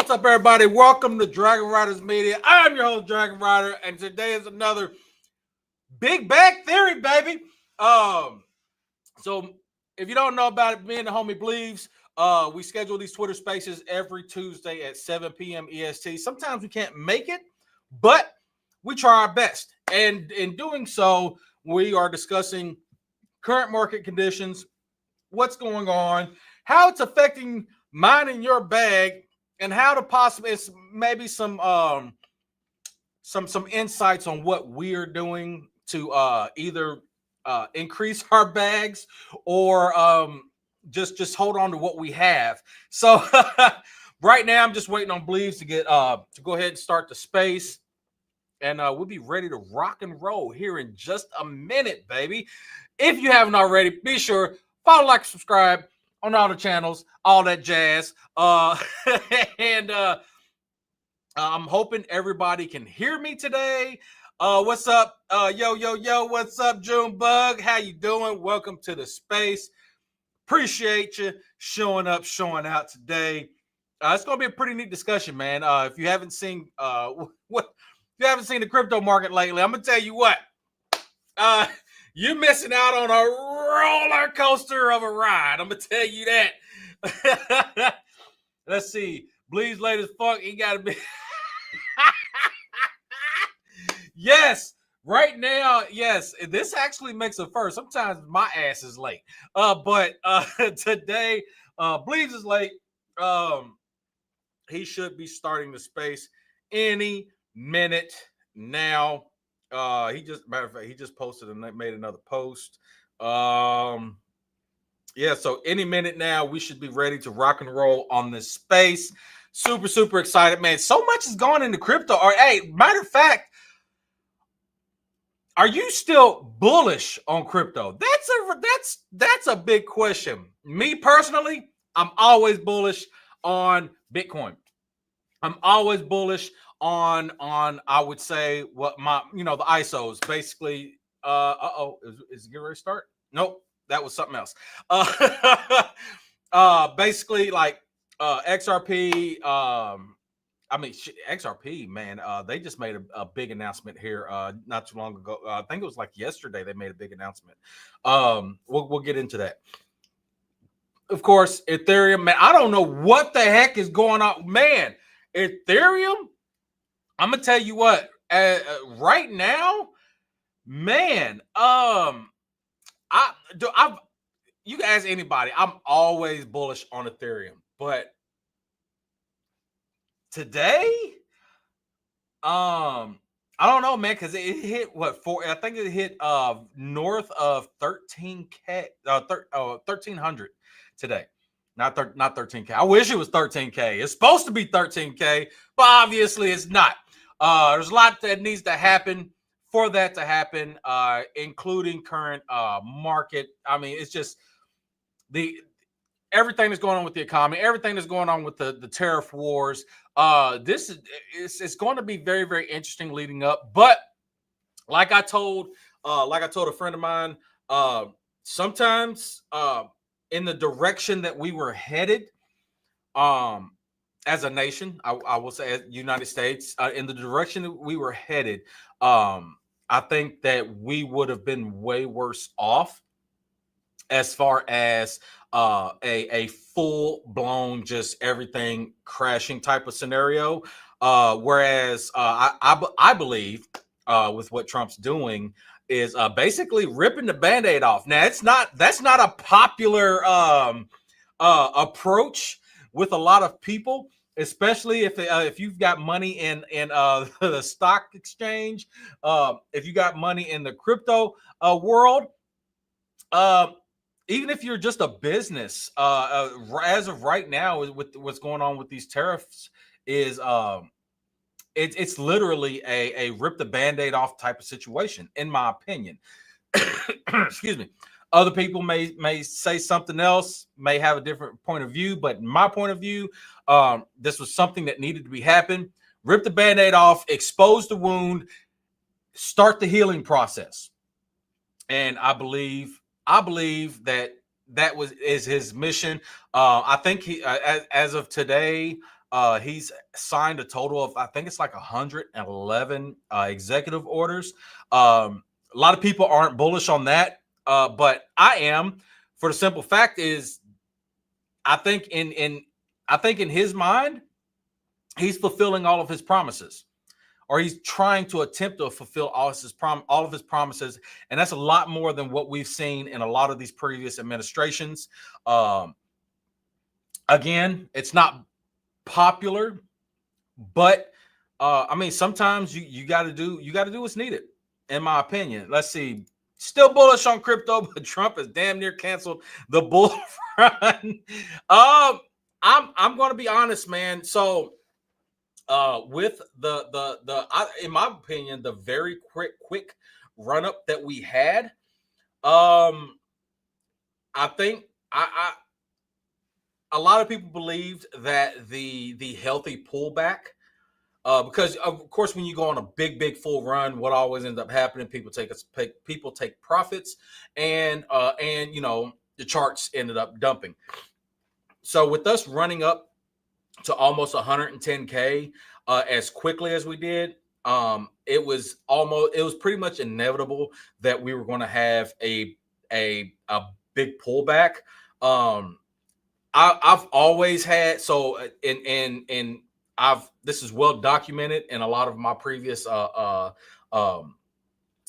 What's up, everybody? Welcome to Dragonryders Media. I'm your host, Dragonryder, and today is another Big Bag Theory, baby. So if you don't know about it, me and the homie Bleaves, we schedule these Twitter Spaces every Tuesday at 7 p.m. EST. Sometimes we can't make it, but we try our best. And in doing so, we are discussing current market conditions, what's going on, how it's affecting mine and your bag, and how to possibly it's maybe some insights on what we are doing to either increase our bags or just hold on to what we have. So right now I'm just waiting on Bleaves to get to go ahead and start the space. And we'll be ready to rock and roll here in just a minute, baby. If you haven't already, be sure follow, like, subscribe on all the channels, all that jazz. And I'm hoping everybody can hear me today. What's up? Yo, what's up, Junebug? How you doing? Welcome to the space. Appreciate you showing up, showing out today. It's gonna be a pretty neat discussion, man. If you haven't seen the crypto market lately, I'm gonna tell you what. You're missing out on a roller coaster of a ride. I'm gonna tell you that. Let's see. Bleeds late as fuck. He gotta be. Yes, right now, yes. This actually makes a first. Sometimes my ass is late. But today, Bleeds is late. He should be starting the space any minute now. Matter of fact, he just posted and made another post. Yeah, so any minute now, we should be ready to rock and roll on this space. Super excited, man. So much is going into crypto. Or hey, matter of fact, are you still bullish on crypto? That's a big question. Me personally, I'm always bullish on Bitcoin. I'm always bullish on I would say what my the ISOs basically. Is it getting ready to start? Nope, that was something else. Basically like XRP. XRP, man. They just made a big announcement here not too long ago. I think it was like yesterday they made a big announcement. We'll get into that. Of course, Ethereum, man. I don't know what the heck is going on, man. Ethereum. I'm gonna tell you what. Right now, man. You can ask anybody. I'm always bullish on Ethereum, but today, I don't know, man, because it hit I think it hit north of 13K, 1300 today. Not 13K. I wish it was 13K. It's supposed to be 13K, but obviously it's not. There's a lot that needs to happen for that to happen, including current market. I mean, it's just everything that's going on with the economy, everything that's going on with the tariff wars. This is going to be very interesting leading up. But like I told a friend of mine, sometimes in the direction that we were headed, as a nation, I will say, as United States, in the direction that we were headed, I think that we would have been way worse off as far as a full-blown just everything crashing type of scenario. Whereas I believe with what Trump's doing is basically ripping the Band-Aid off. Now, that's not a popular approach with a lot of people, especially if you've got money in the stock exchange, if you got money in the crypto world. Even if you're just a business, as of right now, with what's going on with these tariffs, is it's literally a rip the Band-Aid off type of situation, in my opinion. Excuse me. Other people may say something else, may have a different point of view, but in my point of view, this was something that needed to be happen. Rip the Band-Aid off, expose the wound, start the healing process, and I believe that is his mission. I think he, as of today, He's signed a total of, I think it's like 111 executive orders. A lot of people aren't bullish on that, but I am. For the simple fact is, I think in his mind, he's fulfilling all of his promises, or he's trying to attempt to fulfill all of his promises, and that's a lot more than what we've seen in a lot of these previous administrations. Um, Again, it's not popular, but I mean, sometimes you got to do what's needed, in my opinion. Let's see. Still bullish on crypto, but Trump has damn near canceled the bull run. I'm going to be honest, man. So with in my opinion, the very quick run up that we had, I think a lot of people believed that the healthy pullback, because of course when you go on a big full run, what always ends up happening, people take profits, and the charts ended up dumping. So with us running up to almost 110K as quickly as we did, it was pretty much inevitable that we were going to have a big pullback. I've always had, so this is well documented in a lot of my previous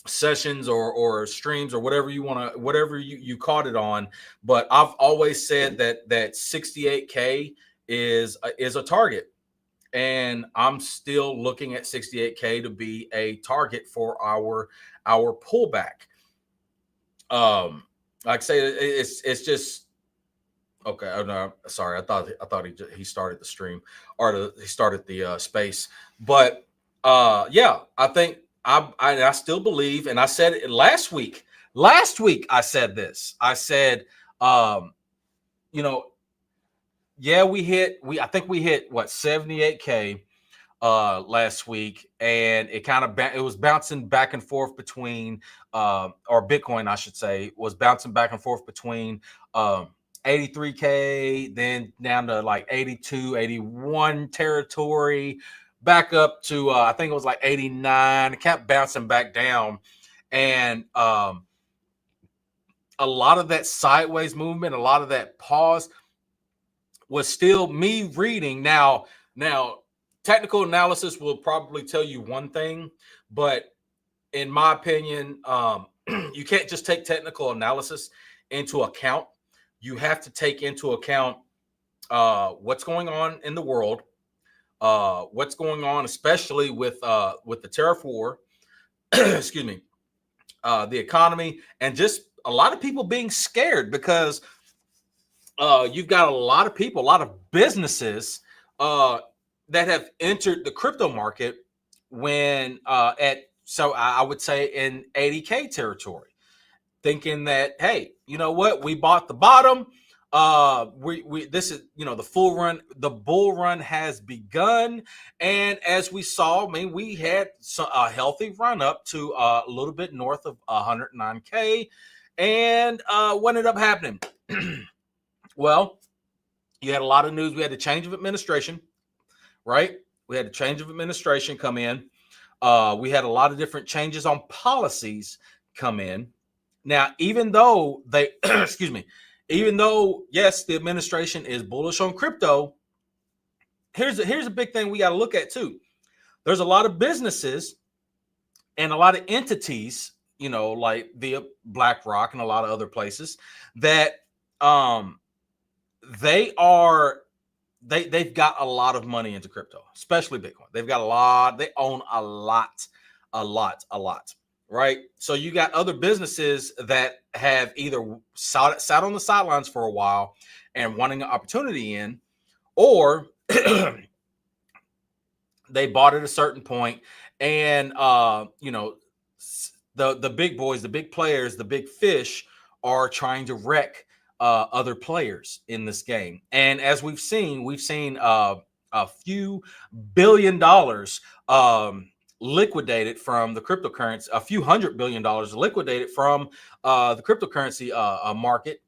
sessions or streams or whatever you caught it on, but I've always said that 68K is a target, and I'm still looking at 68K to be a target for our pullback. Like I say, it's just okay. Oh, no, sorry. I thought he started the stream, or he started the space. But yeah, I think I still believe, and I said it last week. Last week I said this. I said, yeah, I think we hit what, 78K last week, and it was bouncing back and forth between or Bitcoin, I should say, was bouncing back and forth between 83K, then down to like 82, 81 territory, back up to I think it was like 89. It kept bouncing back down, and a lot of that sideways movement, a lot of that pause was still me reading. Now technical analysis will probably tell you one thing, but in my opinion, you can't just take technical analysis into account. You have to take into account what's going on in the world, what's going on, especially with the tariff war, excuse me, the economy, and just a lot of people being scared because you've got a lot of people, a lot of businesses that have entered the crypto market when I would say in 80K territory, thinking that, hey, you know what, we bought the bottom. This is, the bull run has begun, and as we saw, I mean, we had a healthy run up to a little bit north of 109K, and what ended up happening? Well, you had a lot of news. We had a change of administration, right? We had a change of administration come in. We had a lot of different changes on policies come in. Now, even though even though, yes, the administration is bullish on crypto, here's a big thing we got to look at too. There's a lot of businesses and a lot of entities, like via BlackRock and a lot of other places that they've got a lot of money into crypto, especially Bitcoin. They've got a lot. They own a lot. Right. So you got other businesses that have either sat on the sidelines for a while and wanting an opportunity in, or they bought at a certain point, and the big boys, the big players, the big fish are trying to wreck other players in this game. And as we've seen a few $1 billion liquidated from the cryptocurrency, a few $100 billion liquidated from the cryptocurrency market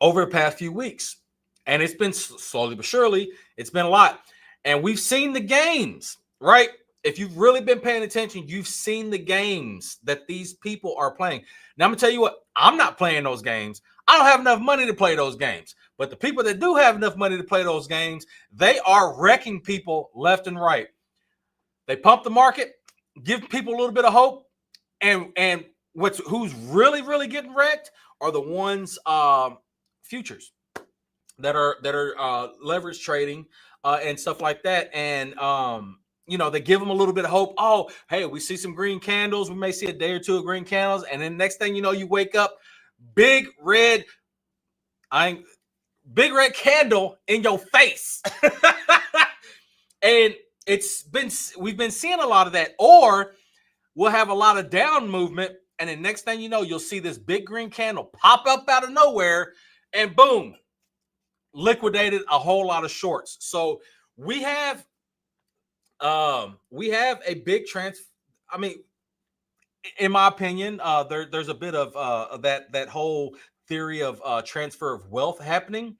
over the past few weeks. And it's been slowly but surely, it's been a lot. And we've seen the games, right? If you've really been paying attention, you've seen the games that these people are playing. Now, I'm going to tell you what, I'm not playing those games. I don't have enough money to play those games. But the people that do have enough money to play those games, they are wrecking people left and right. They pump the market, give people a little bit of hope, and who's really getting wrecked are the ones futures that are leverage trading and stuff like that. And they give them a little bit of hope. Oh, hey, we see some green candles. We may see a day or two of green candles, and then next thing you know, you wake up, big red candle in your face. And we've been seeing a lot of that. Or we'll have a lot of down movement, and then next thing you know, you'll see this big green candle pop up out of nowhere, and boom, liquidated a whole lot of shorts. So we have a big I mean, in my opinion, there's a bit of that whole theory of transfer of wealth happening.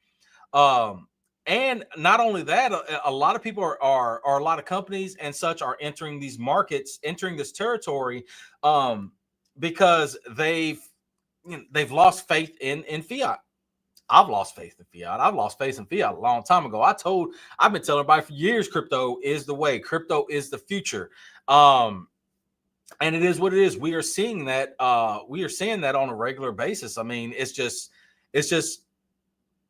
And not only that, a lot of people are a lot of companies and such are entering these markets, entering this territory, because they've lost faith in fiat. I've lost faith in fiat. I've lost faith in fiat a long time ago. I've been telling everybody for years, crypto is the way. Crypto is the future. And it is what it is. We are seeing that. We are seeing that on a regular basis. I mean, it's just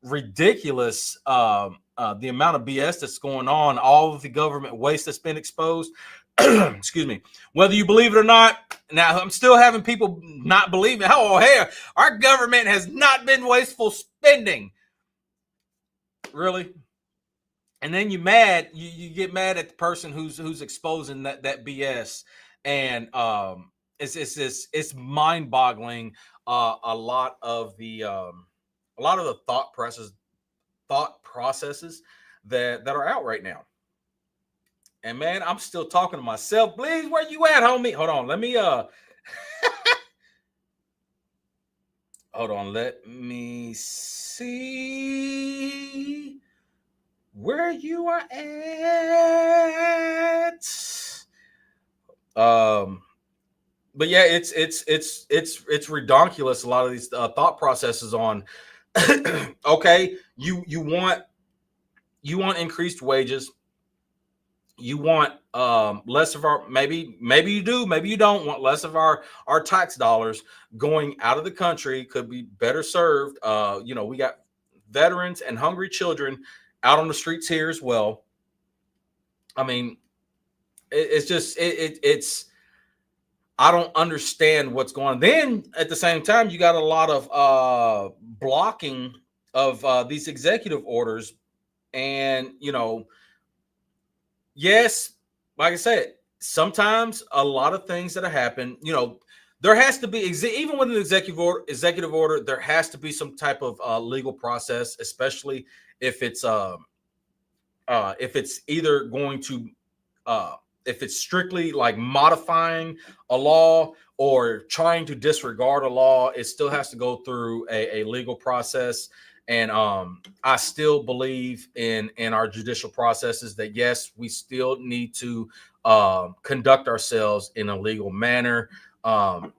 ridiculous. The amount of BS that's going on, all of the government waste that's been exposed. Excuse me. Whether you believe it or not, now I'm still having people not believe it. Oh, hey, our government has not been wasteful spending. Really? And then you get mad at the person who's exposing that BS, and it's mind-boggling. A lot of the thought processes that are out right now. And man, I'm still talking to myself. Please, where you at, homie? Hold on, let me hold on, let me see where you are at. But yeah, it's ridiculous. A lot of these thought processes on okay, you want increased wages. You want less of our, maybe you do, maybe you don't want less of our tax dollars going out of the country. Could be better served. We got veterans and hungry children out on the streets here as well. I mean, it's I don't understand what's going on. Then at the same time, you got a lot of blocking of these executive orders, and yes, like I said, sometimes a lot of things that happen, there has to be, even with an executive order, there has to be some type of legal process, especially if it's either going to if it's strictly like modifying a law or trying to disregard a law. It still has to go through a legal process. And I still believe in our judicial processes that, yes, we still need to conduct ourselves in a legal manner. And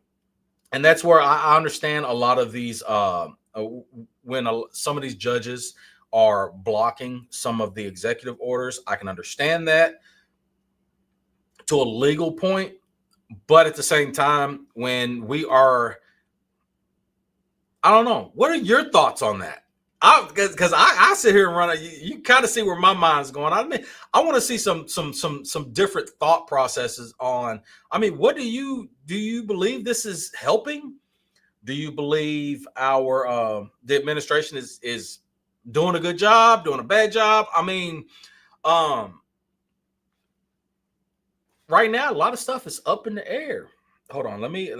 that's where I understand a lot of these, when some of these judges are blocking some of the executive orders. I can understand that to a legal point. But at the same time, when we are, I don't know, what are your thoughts on that? Because I sit here and run. You kind of see where my mind's going. I mean, I want to see some different thought processes on. I mean, what do you believe this is helping? Do you believe our the administration is doing a good job, doing a bad job? I mean, right now a lot of stuff is up in the air. Hold on, let me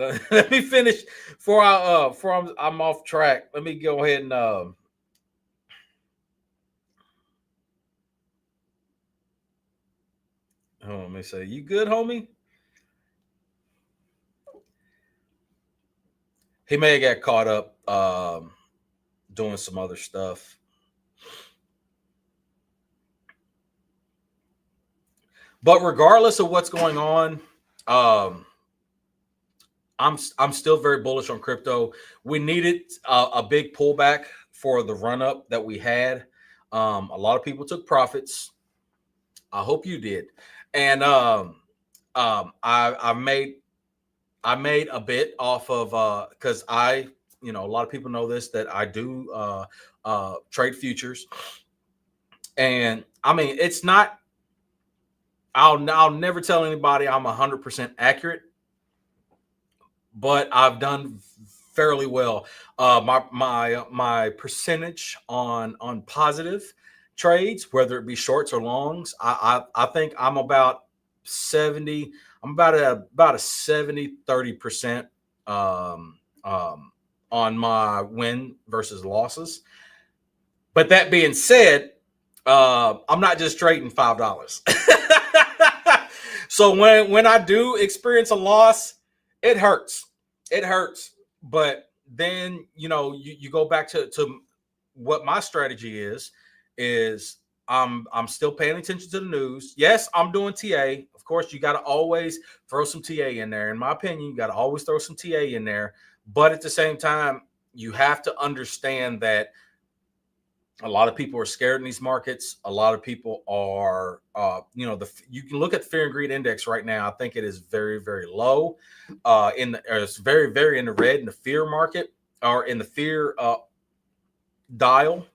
finish before I'm off track. Let me go ahead and let me say, you good, homie? He may have got caught up doing some other stuff. But regardless of what's going on, um, I'm still very bullish on crypto. We needed a big pullback for the run up that we had. A lot of people took profits. I hope you did, and I made a bit off of because a lot of people know this, that I do trade futures, and I mean it's not. I'll never tell anybody I'm 100% accurate, but I've done fairly well. My percentage on positive trades, whether it be shorts or longs, I think I'm about 70. I'm about a 70-30% um, um, on my win versus losses. But that being said, I'm not just trading $5. So when I do experience a loss, it hurts. It hurts. But then you go back to what my strategy is I'm still paying attention to the news. Yes, I'm doing TA. Of course, you got to always throw some TA in there. In my opinion, you got to always throw some TA in there. But at the same time, you have to understand that a lot of people are scared in these markets. A lot of people are, you can look at the fear and greed index right now. I think it is very, very low. It's very, very in the red in the fear market, or in the fear dial,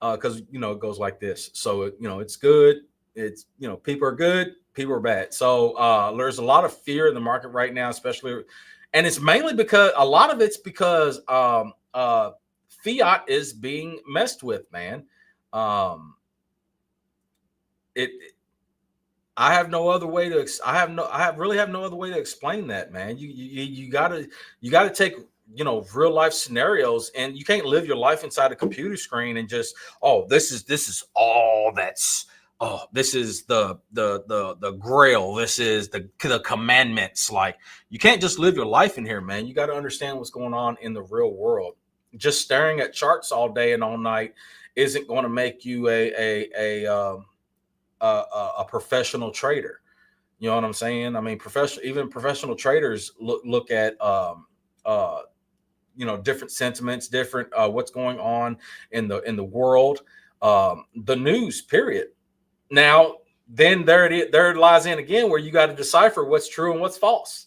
because it goes like this. So it's good. It's people are good, people are bad. So there's a lot of fear in the market right now, especially, and it's mainly because a lot of it's because fiat is being messed with, man. Um, it. I have no other way to. I really have no other way to explain that, man. You gotta take real life scenarios, and you can't live your life inside a computer screen and just, oh, this is all that's, oh, this is the grail, this is the commandments. Like, you can't just live your life in here, man. You got to understand what's going on in the real world. Just staring at charts all day and all night isn't going to make you a professional trader. You know what I'm saying? I mean, even professional traders look at different sentiments, different what's going on in the world, the news. Period. Now, then there it lies in again, where you got to decipher what's true and what's false.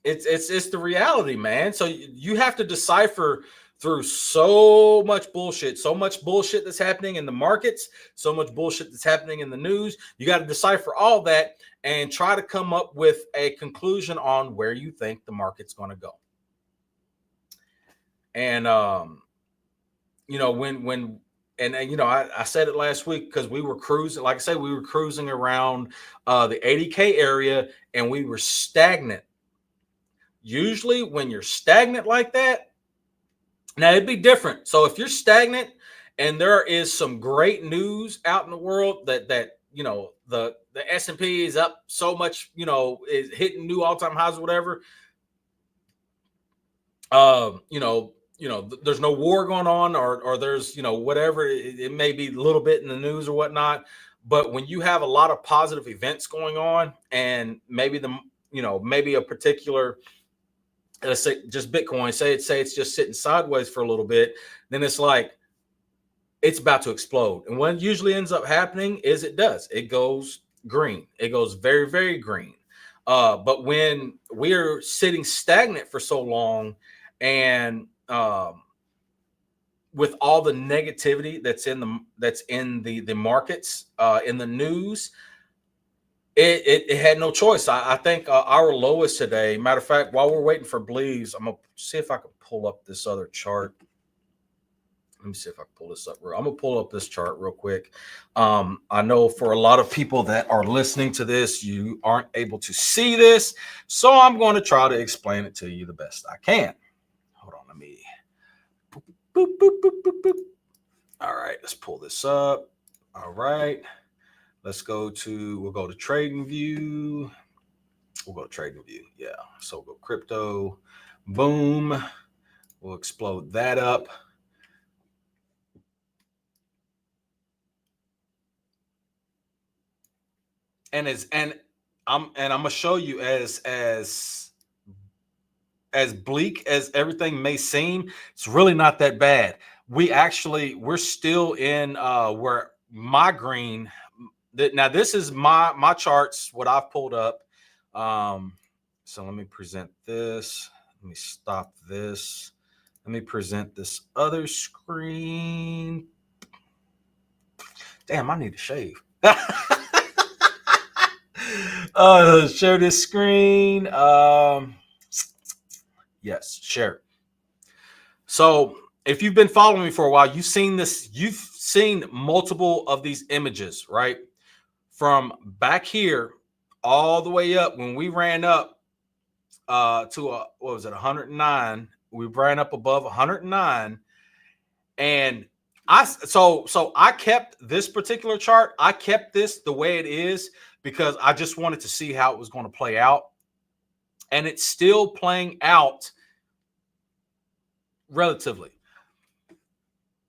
It's the reality, man. So you have to decipher through so much bullshit that's happening in the markets, so much bullshit that's happening in the news. You got to decipher all that and try to come up with a conclusion on where you think the market's going to go. And when I said it last week, because we were cruising, like I said, we were cruising around the 80K area, and we were stagnant. Usually when you're stagnant like that, now it'd be different. So if you're stagnant and there is some great news out in the world that the S&P is up so much, is hitting new all-time highs or whatever, there's no war going on, or there's whatever it may be, a little bit in the news or whatnot. But when you have a lot of positive events going on, and maybe maybe a particular, let's say just Bitcoin, say it's just sitting sideways for a little bit, then it's like it's about to explode. And what usually ends up happening is it goes green. It goes very, very green. But when we're sitting stagnant for so long, and with all the negativity that's in the markets, in the news, it had no choice. I think our lowest today. Matter of fact, while we're waiting for Bleaves, I'm gonna see if I can pull up this other chart. Let me see if I can pull this up. I'm gonna pull up this chart real quick. I know for a lot of people that are listening to this, you aren't able to see this, so I'm going to try to explain it to you the best I can. Hold on, let me. Boop, boop, boop, boop, boop. All right, let's pull this up. All right. We'll go to trading view. We'll go to trading view. Yeah. So we'll go crypto. Boom. We'll explode that up. I'm gonna show you as bleak as everything may seem, it's really not that bad. We're still in where my green that now this is my charts, what I've pulled up. Um, so let me present this. Let me stop this. Let me present this other screen. Damn, I need to shave. Share this screen. Yes, share. So if you've been following me for a while, you've seen this, you've seen multiple of these images, right? From back here all the way up when we ran up to what was it, 109. We ran up above 109. And I kept this particular chart. I kept this the way it is because I just wanted to see how it was going to play out. And it's still playing out relatively.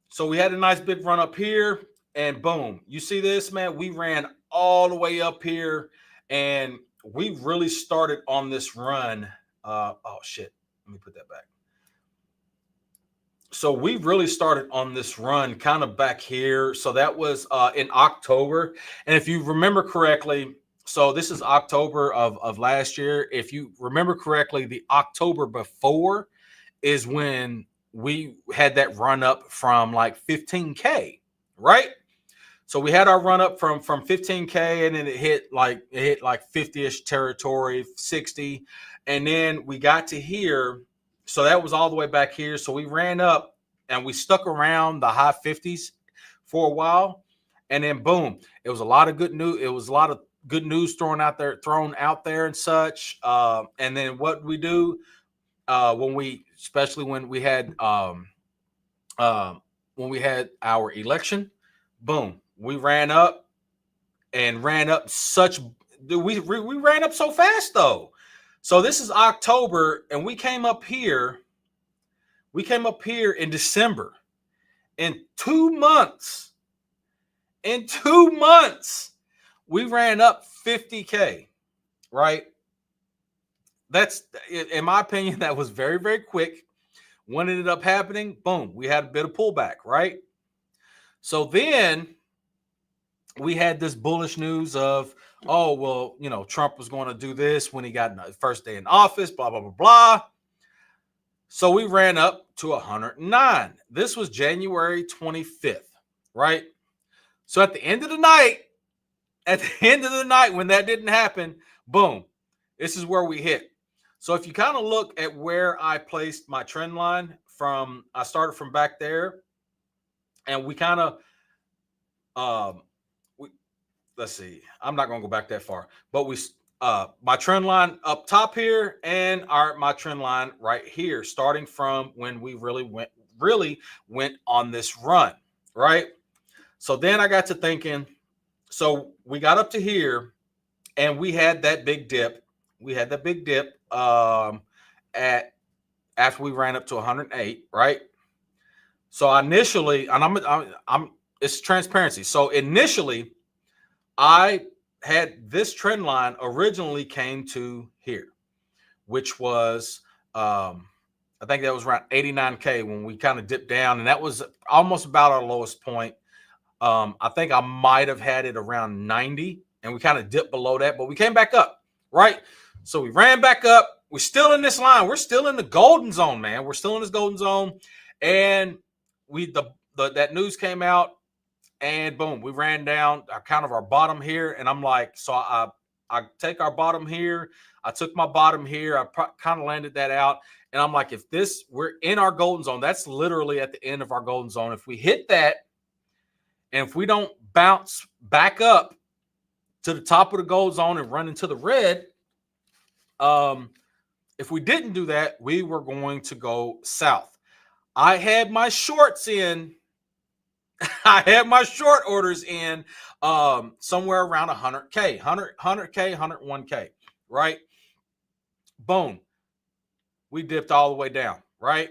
So we had a nice big run up here, and boom, you see this, man? We ran all the way up here, and we really started on this run. Oh shit, let me put that back. So we really started on this run kind of back here. So that was in October, and if you remember correctly, so this is October of last year. If you remember correctly, the October before is when we had that run up from like 15K, right? So we had our run up from 15K, and then it hit like 50ish territory, 60, and then we got to here. So that was all the way back here. So we ran up and we stuck around the high 50s for a while, and then boom, it was a lot of good news. It was a lot of good news thrown out there and such. And then what we do especially when we had our election, boom, we ran up such we ran up so fast though. So this is October, and we came up here in December. In 2 months, we ran up 50K, right? That's, in my opinion, that was very, very quick. What ended up happening? Boom, we had a bit of pullback, right? So then we had this bullish news of, oh, well, Trump was going to do this when he got the first day in office, blah, blah, blah, blah. So we ran up to 109. This was January 25th, right? So at the end of the night, when that didn't happen, boom, this is where we hit. So if you kind of look at where I placed my trend line I started from back there, and we kind of, let's see, I'm not going to go back that far, but my trend line up top here, and my trend line right here, starting from when we really went on this run, right? So then I got to thinking, so we got up to here, and we had that big dip. After we ran up to 108, right? So initially, and it's transparency. So initially, I had this trend line originally came to here, which was I think that was around 89K when we kind of dipped down, and that was almost about our lowest point. I think I might have had it around 90, and we kind of dipped below that, but we came back up, right? So we ran back up. We're still in this line. We're still in the golden zone, man. We're still in this golden zone. And that news came out, and boom, we ran down our bottom here. And I'm like, so I take our bottom here. I took my bottom here. I kind of landed that out. And I'm like, we're in our golden zone, that's literally at the end of our golden zone. If we hit that, and if we don't bounce back up to the top of the gold zone and run into the red, if we didn't do that, we were going to go south. I had my shorts in. I had my short orders in somewhere around 100K, 100K, 101K, right? Boom. We dipped all the way down, right?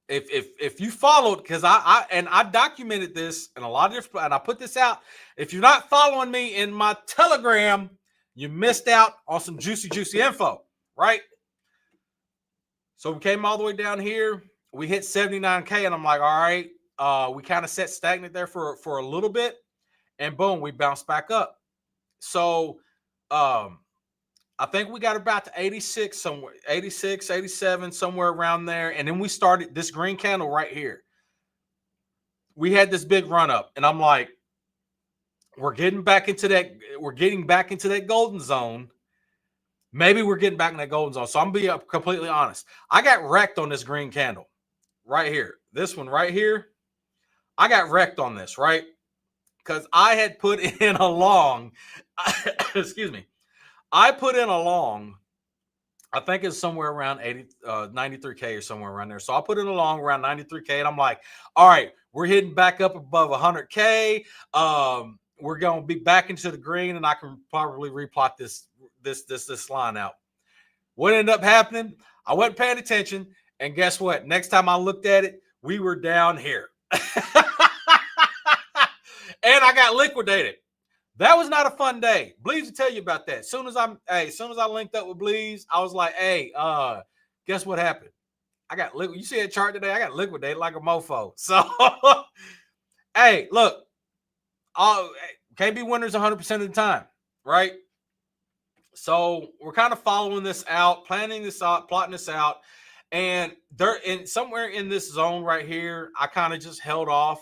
if you followed, because I documented this in a lot of different, and I put this out. If you're not following me in my Telegram, you missed out on some juicy info, right? So we came all the way down here. We hit 79K, and I'm like, all right. We kind of set stagnant there for a little bit, and boom, we bounced back up. So I think we got about to 86 somewhere, 86, 87, somewhere around there. And then we started this green candle right here. We had this big run up, and I'm like, we're getting back into that golden zone. Maybe we're getting back in that golden zone. So I'm being completely honest. I got wrecked on this green candle right here. This one right here. I got wrecked on this, right? Because I had put in a long, excuse me. I put in a long, I think it's somewhere around 93K or somewhere around there. So I put in a long around 93K, and I'm like, all right, we're hitting back up above 100K. We're going to be back into the green, and I can probably replot this line out. What ended up happening? I wasn't paying attention, and guess what? Next time I looked at it, we were down here. And I got liquidated. That was not a fun day. Bleeds to tell you about that. As soon as I linked up with Bleeds, I was like, hey, guess what happened? I got you see that chart today? I got liquidated like a mofo. So hey, look, can't be winners 100% of the time, right? So we're kind of following this out, planning this out, plotting this out. And somewhere in this zone right here, I kind of just held off.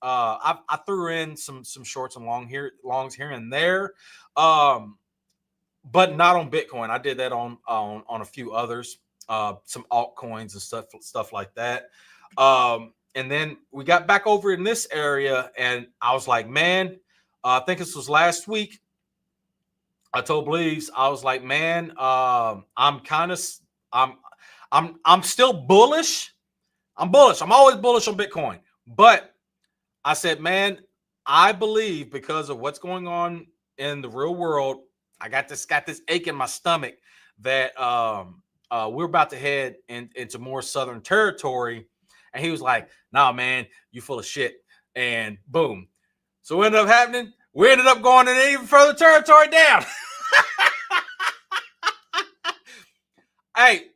I threw in some shorts and longs here and there, but not on Bitcoin. I did that on a few others, some altcoins and stuff like that. And then we got back over in this area, and I was like, man, I think this was last week. I told Bleeds, I was like, man, I'm still bullish. I'm bullish. I'm always bullish on Bitcoin, but I said, man, I believe because of what's going on in the real world, I got this ache in my stomach that we're about to head into more southern territory. And he was like, nah, man, you full of shit. And boom. So what ended up happening? We ended up going in even further territory down. Hey,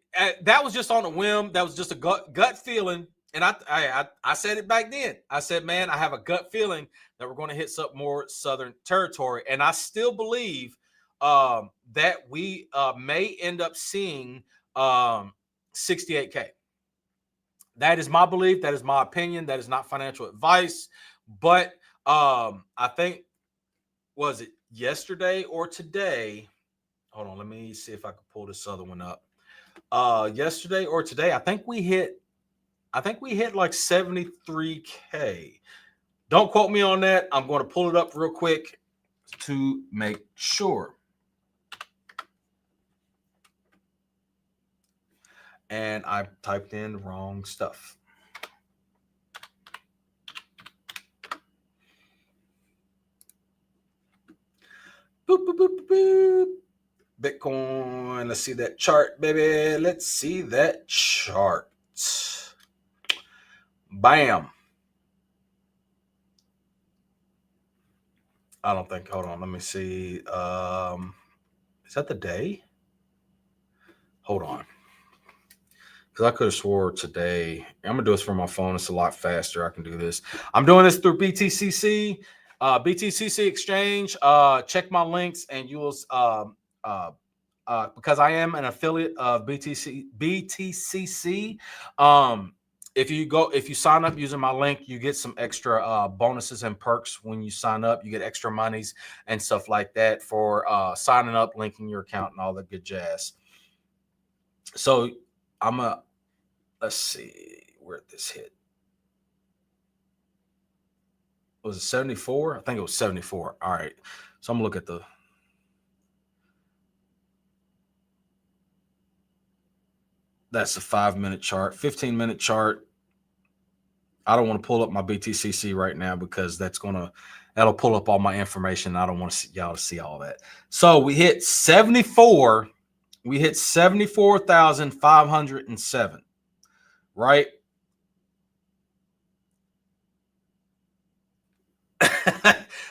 that was just on a whim. That was just a gut feeling. And I said it back then. I said, man, I have a gut feeling that we're going to hit some more southern territory. And I still believe that we may end up seeing 68K. That is my belief. That is my opinion. That is not financial advice. But I think, was it yesterday or today? Hold on. Let me see if I can pull this other one up. Yesterday or today, I think we hit like 73K. Don't quote me on that. I'm going to pull it up real quick to make sure. And I typed in the wrong stuff. Boop, boop, boop, boop. Bitcoin. Let's see that chart, baby. Let's see that chart. Bam. I don't think. Hold on. Let me see. Is that the day? Hold on. Because I could have swore today. I'm going to do this from my phone. It's a lot faster. I can do this. I'm doing this through BTCC. BTCC Exchange. Check my links, and you will because I am an affiliate of BTCC. If you sign up using my link, you get some extra bonuses and perks when you sign up. You get extra monies and stuff like that for signing up, linking your account, and all that good jazz. So let's see where this hit. Was it 74? I think it was 74. All right. So I'm gonna look at that's a 5-minute chart, 15-minute chart. I don't want to pull up my BTCC right now because that'll pull up all my information. I don't want y'all to see all that. So we hit 74. We hit 74,507, right?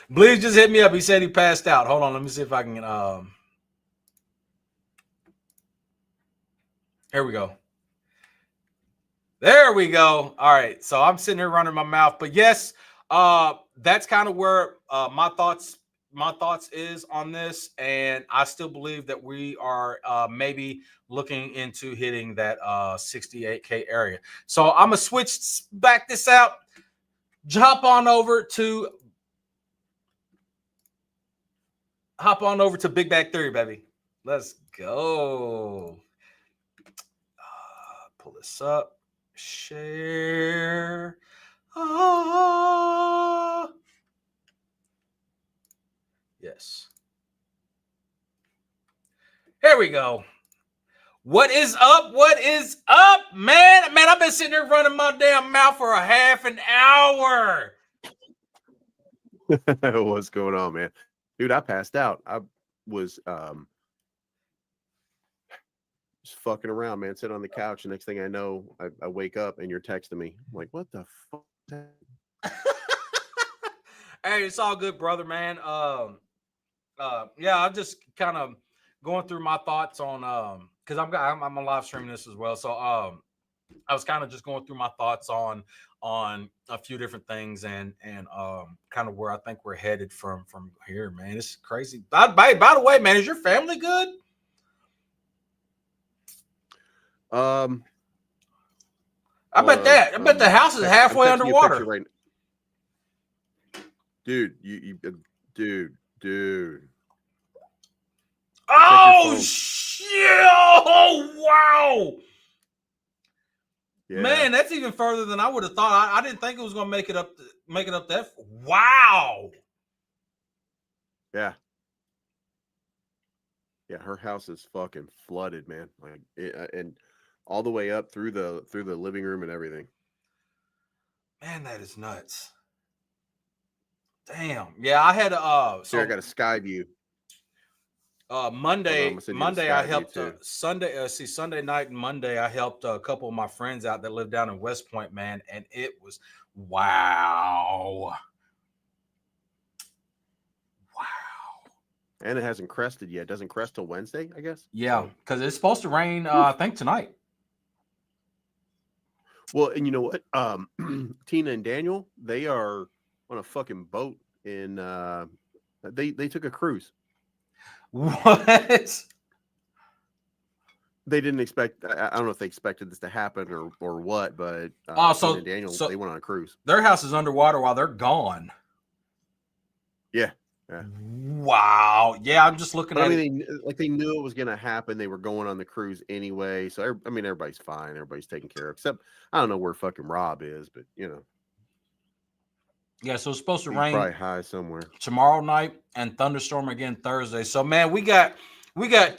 Bleeds just hit me up. He said he passed out. Hold on, let me see if I can. Here we go. There we go. All right, so I'm sitting here running my mouth, but yes, that's kind of where my thoughts is on this, and I still believe that we are maybe looking into hitting that 68K area. So I'm gonna back this out. Hop on over to Big Bag Theory, baby. Let's go. Pull this up. Share. Yes. Here we go. What is up? What is up, man? Man, I've been sitting here running my damn mouth for a half an hour. What's going on, man? Dude, I passed out. I was just fucking around, man. Sitting on the couch. The next thing I know, I wake up and you're texting me. I'm like, what the fuck? Hey, it's all good, brother, man. Yeah, I'm just kind of going through my thoughts on because I'm a live streaming this as well. So I was kind of just going through my thoughts on a few different things and kind of where I think we're headed from here, man. It's crazy. By the way, man, is your family good? I bet the house is halfway underwater. Right. Dude, dude. Oh shit! Oh wow! Yeah. Man, that's even further than I would have thought. I didn't think it was gonna make it up that. Wow. Yeah. Yeah, her house is fucking flooded, man. Like, and all the way up through the living room and everything. Man, that is nuts. Damn. Yeah, I had so I got a sky view. Monday I helped Sunday night and Monday I helped a couple of my friends out that live down in West Point, man, and it was wow. And it hasn't crested yet. It doesn't crest till Wednesday, I guess. Yeah, because it's supposed to rain I think tonight. Well, and you know what? Tina and Daniel, they are on a fucking boat in they took a cruise. What? They didn't expect. I don't know if they expected this to happen or what, but so Tina and Daniel, they went on a cruise. Their house is underwater while they're gone. Yeah. Wow. Yeah, I'm just looking at it. They knew it was going to happen. They were going on the cruise anyway. So, I mean, everybody's fine. Everybody's taken care of. Except, I don't know where fucking Rob is, but, you know. Yeah, so it's supposed to rain probably high somewhere tomorrow night and thunderstorm again Thursday. So, man, we got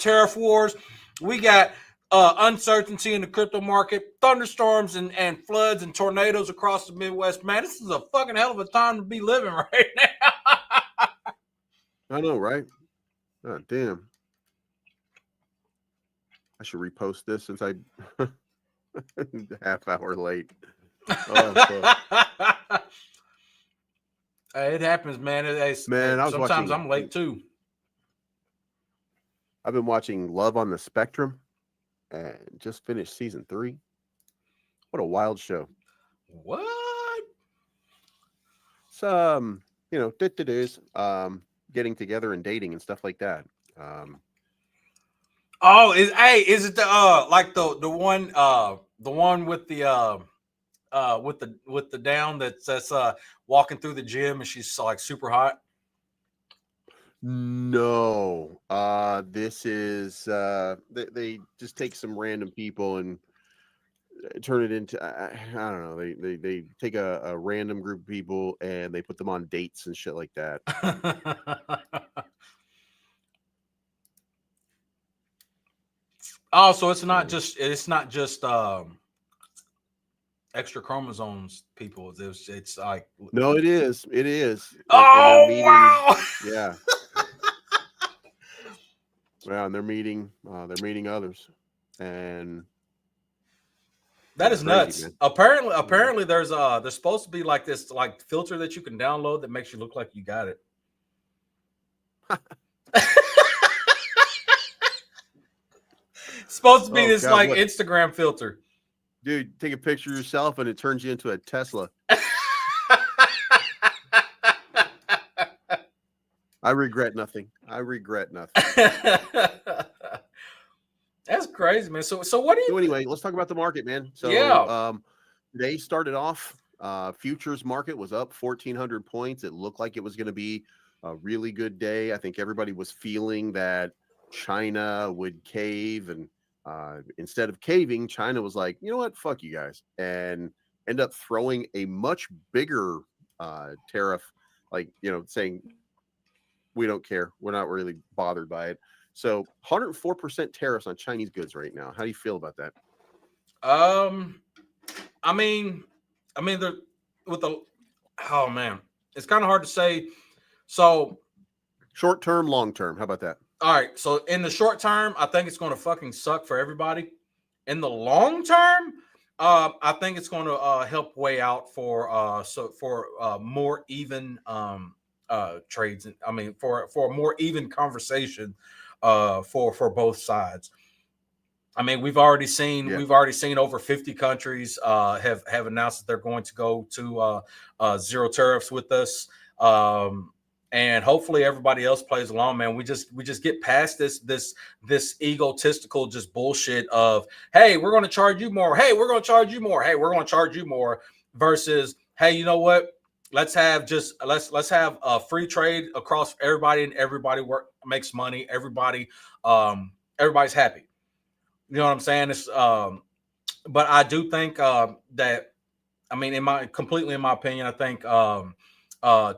tariff wars. We got uncertainty in the crypto market, thunderstorms and floods and tornadoes across the Midwest. Man, this is a fucking hell of a time to be living right now. I know, right? Oh, damn. I should repost this since I half hour late. Oh, fuck. It happens, man. Sometimes I'm late too. I've been watching Love on the Spectrum and just finished season 3. What a wild show. What? Some, getting together and dating and stuff like that. Is it the like the one with the down that's walking through the gym and she's like super hot? No, this is they just take some random people and turn it into I don't know. They take a random group of people and they put them on dates and shit like that. Oh, so it's not just extra chromosomes people. It's like no, it is. Oh wow! Yeah. Yeah, and they're meeting others, and That is Crazy, nuts. man. Apparently there's supposed to be like this like filter that you can download that makes you look like you got it. Supposed to be Oh this God, like what, Instagram filter. dude? Take a picture of yourself and it turns you into a Tesla. I regret nothing. I regret nothing. That's crazy, man. So what do you So anyway, let's talk about the market, man. So Yeah. today started off. Futures market was up 1,400 points. It looked like it was going to be a really good day. I think everybody was feeling that China would cave, and instead of caving, China was like, you know what, fuck you guys, and end up throwing a much bigger tariff, like, saying we don't care, we're not really bothered by it. So 104% tariffs on Chinese goods right now. How do you feel about that? Um I mean the with the oh man, it's kind of hard to say. So Short term, long term. How about that? all right, so in the short term, I think it's going to fucking suck for everybody. In the long term, I think it's going to help weigh out for more even trades. I mean, for a more even conversation for both sides. I mean, Yeah. we've already seen over 50 countries have announced that they're going to go to zero tariffs with us. And hopefully everybody else plays along, man. We just get past this egotistical just bullshit of, hey, we're going to charge you more. Hey, we're going to charge you more. Hey, we're going to charge you more versus, hey, you know what? Let's have a free trade across everybody, and everybody makes money. Everybody's happy. You know what I'm saying? It's but I do think that, I mean, in my opinion, I think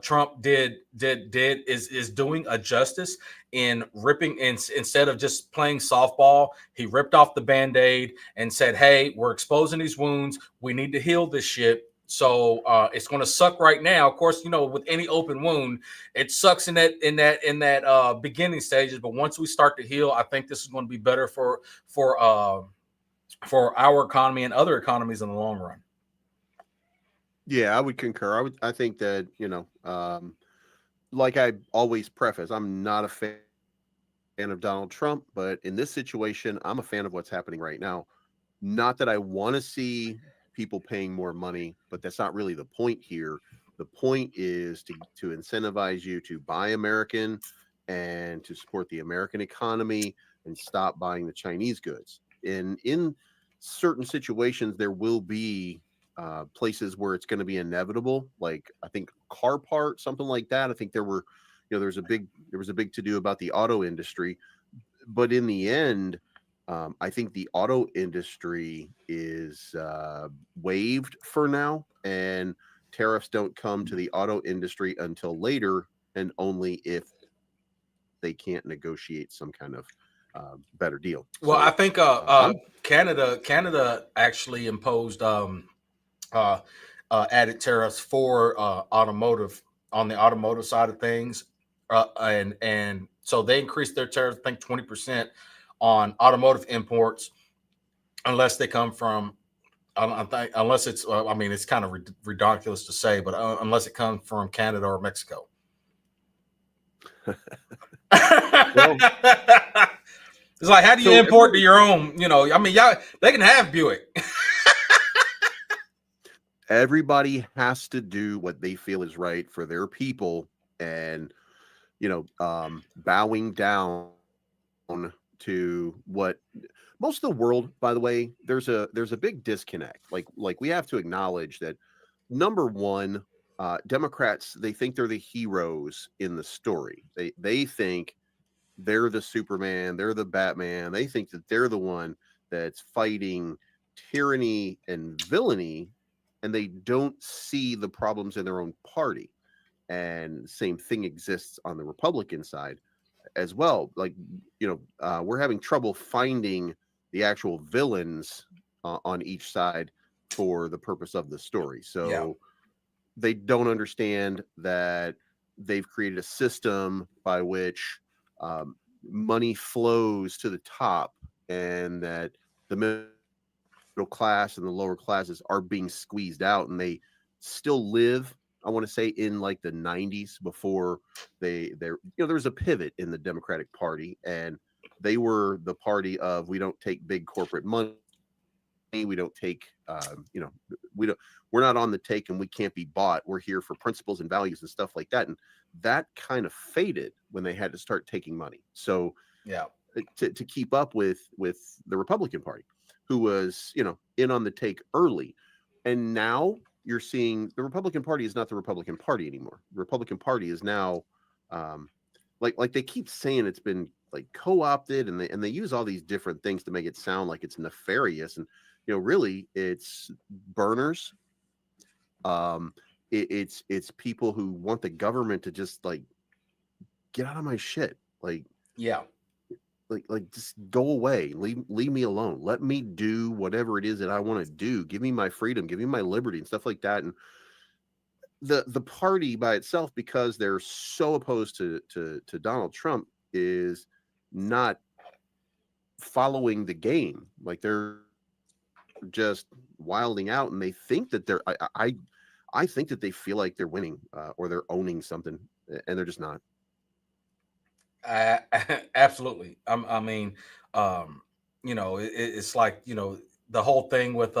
Trump is doing a justice in ripping instead of just playing softball. He ripped off the band-aid and said, "Hey, we're exposing these wounds. We need to heal this shit." So it's going to suck right now. Of course, with any open wound, it sucks in that beginning stages. But once we start to heal, I think this is going to be better for our economy and other economies in the long run. Yeah, I would concur. I think that, like I always preface, I'm not a fan of Donald Trump, but in this situation, I'm a fan of what's happening right now. Not that I want to see people paying more money, but that's not really the point here. The point is to incentivize you to buy American and to support the American economy and stop buying the Chinese goods. In certain situations, there will be places where it's going to be inevitable, like I think car part, something like that. I think there was a big to do about the auto industry, but in the end, I think the auto industry is waived for now, and tariffs don't come to the auto industry until later, and only if they can't negotiate some kind of better deal. Well, I So think I'm Canada actually imposed uh, added tariffs for automotive on the automotive side of things, and so they increased their tariffs, I think 20% on automotive imports, unless they come from. I think unless it's, I mean, it's kind of ridiculous to say, but unless it comes from Canada or Mexico. well. It's like, how do you So import to everybody, your own? I mean, y'all, they can have Buick. everybody has to do what they feel is right for their people, and bowing down to what most of the world, by the way, there's a big disconnect. Like we have to acknowledge that, number one, Democrats, they think they're the heroes in the story. They think they're the Superman, they're the Batman. They think that they're the one that's fighting tyranny and villainy, and they don't see the problems in their own party. And same thing exists on the Republican side as well. Like, we're having trouble finding the actual villains on each side for the purpose of the story. Yeah. So they don't understand that they've created a system by which money flows to the top, and that the class and the lower classes are being squeezed out, and they still live, I want to say, in like the 90s before there was a pivot in the Democratic Party, and they were the party of, we don't take big corporate money, we don't take we're not on the take, and we can't be bought. We're here for principles and values and stuff like that. And that kind of faded when they had to start taking money. So yeah, to keep up with the Republican Party, who was, in on the take early. And now you're seeing the Republican Party is not the Republican Party anymore. The Republican Party is now like they keep saying it's been like co-opted, and they use all these different things to make it sound like it's nefarious. And really it's burners. It's people who want the government to just like get out of my shit. Like, yeah. Like just go away, leave me alone, let me do whatever it is that I want to do, give me my freedom, give me my liberty and stuff like that. And the party by itself, because they're so opposed to Donald Trump, is not following the game. Like, they're just wilding out, and they think that I think that they feel like they're winning, or they're owning something, and they're just not. Absolutely. I mean, it's like, the whole thing with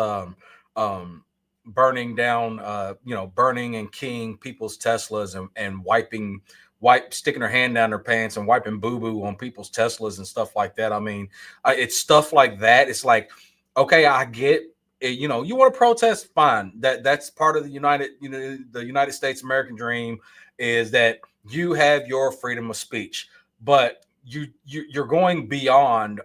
burning down, burning and keying people's Teslas, and sticking their hand down their pants and wiping boo boo on people's Teslas and stuff like that. I mean, it's stuff like that. It's like, okay, I get it, you want to protest, fine. That's part of the United States American dream, is that you have your freedom of speech. But you're going beyond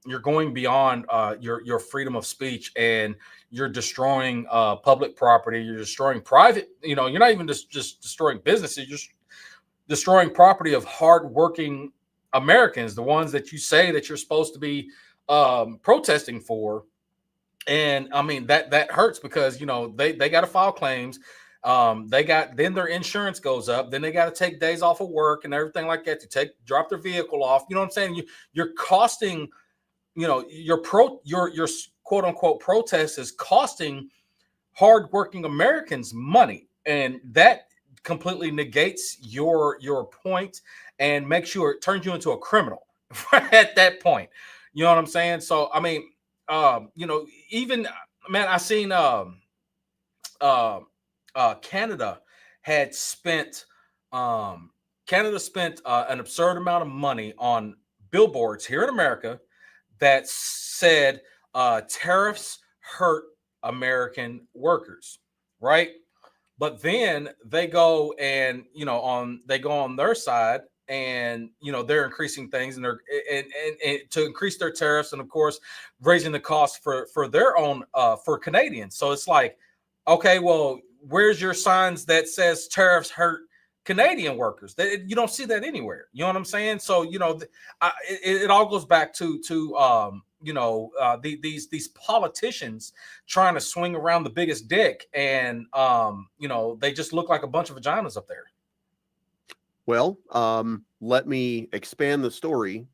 your freedom of speech, and you're destroying public property. You're destroying private. You're not even just destroying businesses. You're just destroying property of hardworking Americans, the ones that you say that you're supposed to be protesting for. And I mean, that hurts, because they got to file claims. Then their insurance goes up. Then they got to take days off of work and everything like that to drop their vehicle off. You know what I'm saying? You're costing, your quote unquote protest is costing hardworking Americans money, and that completely negates your point, and turns you into a criminal at that point. You know what I'm saying? So I mean, even, man, I seen Canada had spent an absurd amount of money on billboards here in America that said tariffs hurt American workers, right? But then they go and they go on their side, and they're increasing things, and they're and to increase their tariffs, and of course raising the cost for their own for Canadians. So it's like, okay, well, where's your signs that says tariffs hurt Canadian workers? You don't see that anywhere. You know what I'm saying? So it all goes back to these politicians trying to swing around the biggest dick, and they just look like a bunch of vaginas up there. Well, let me expand the story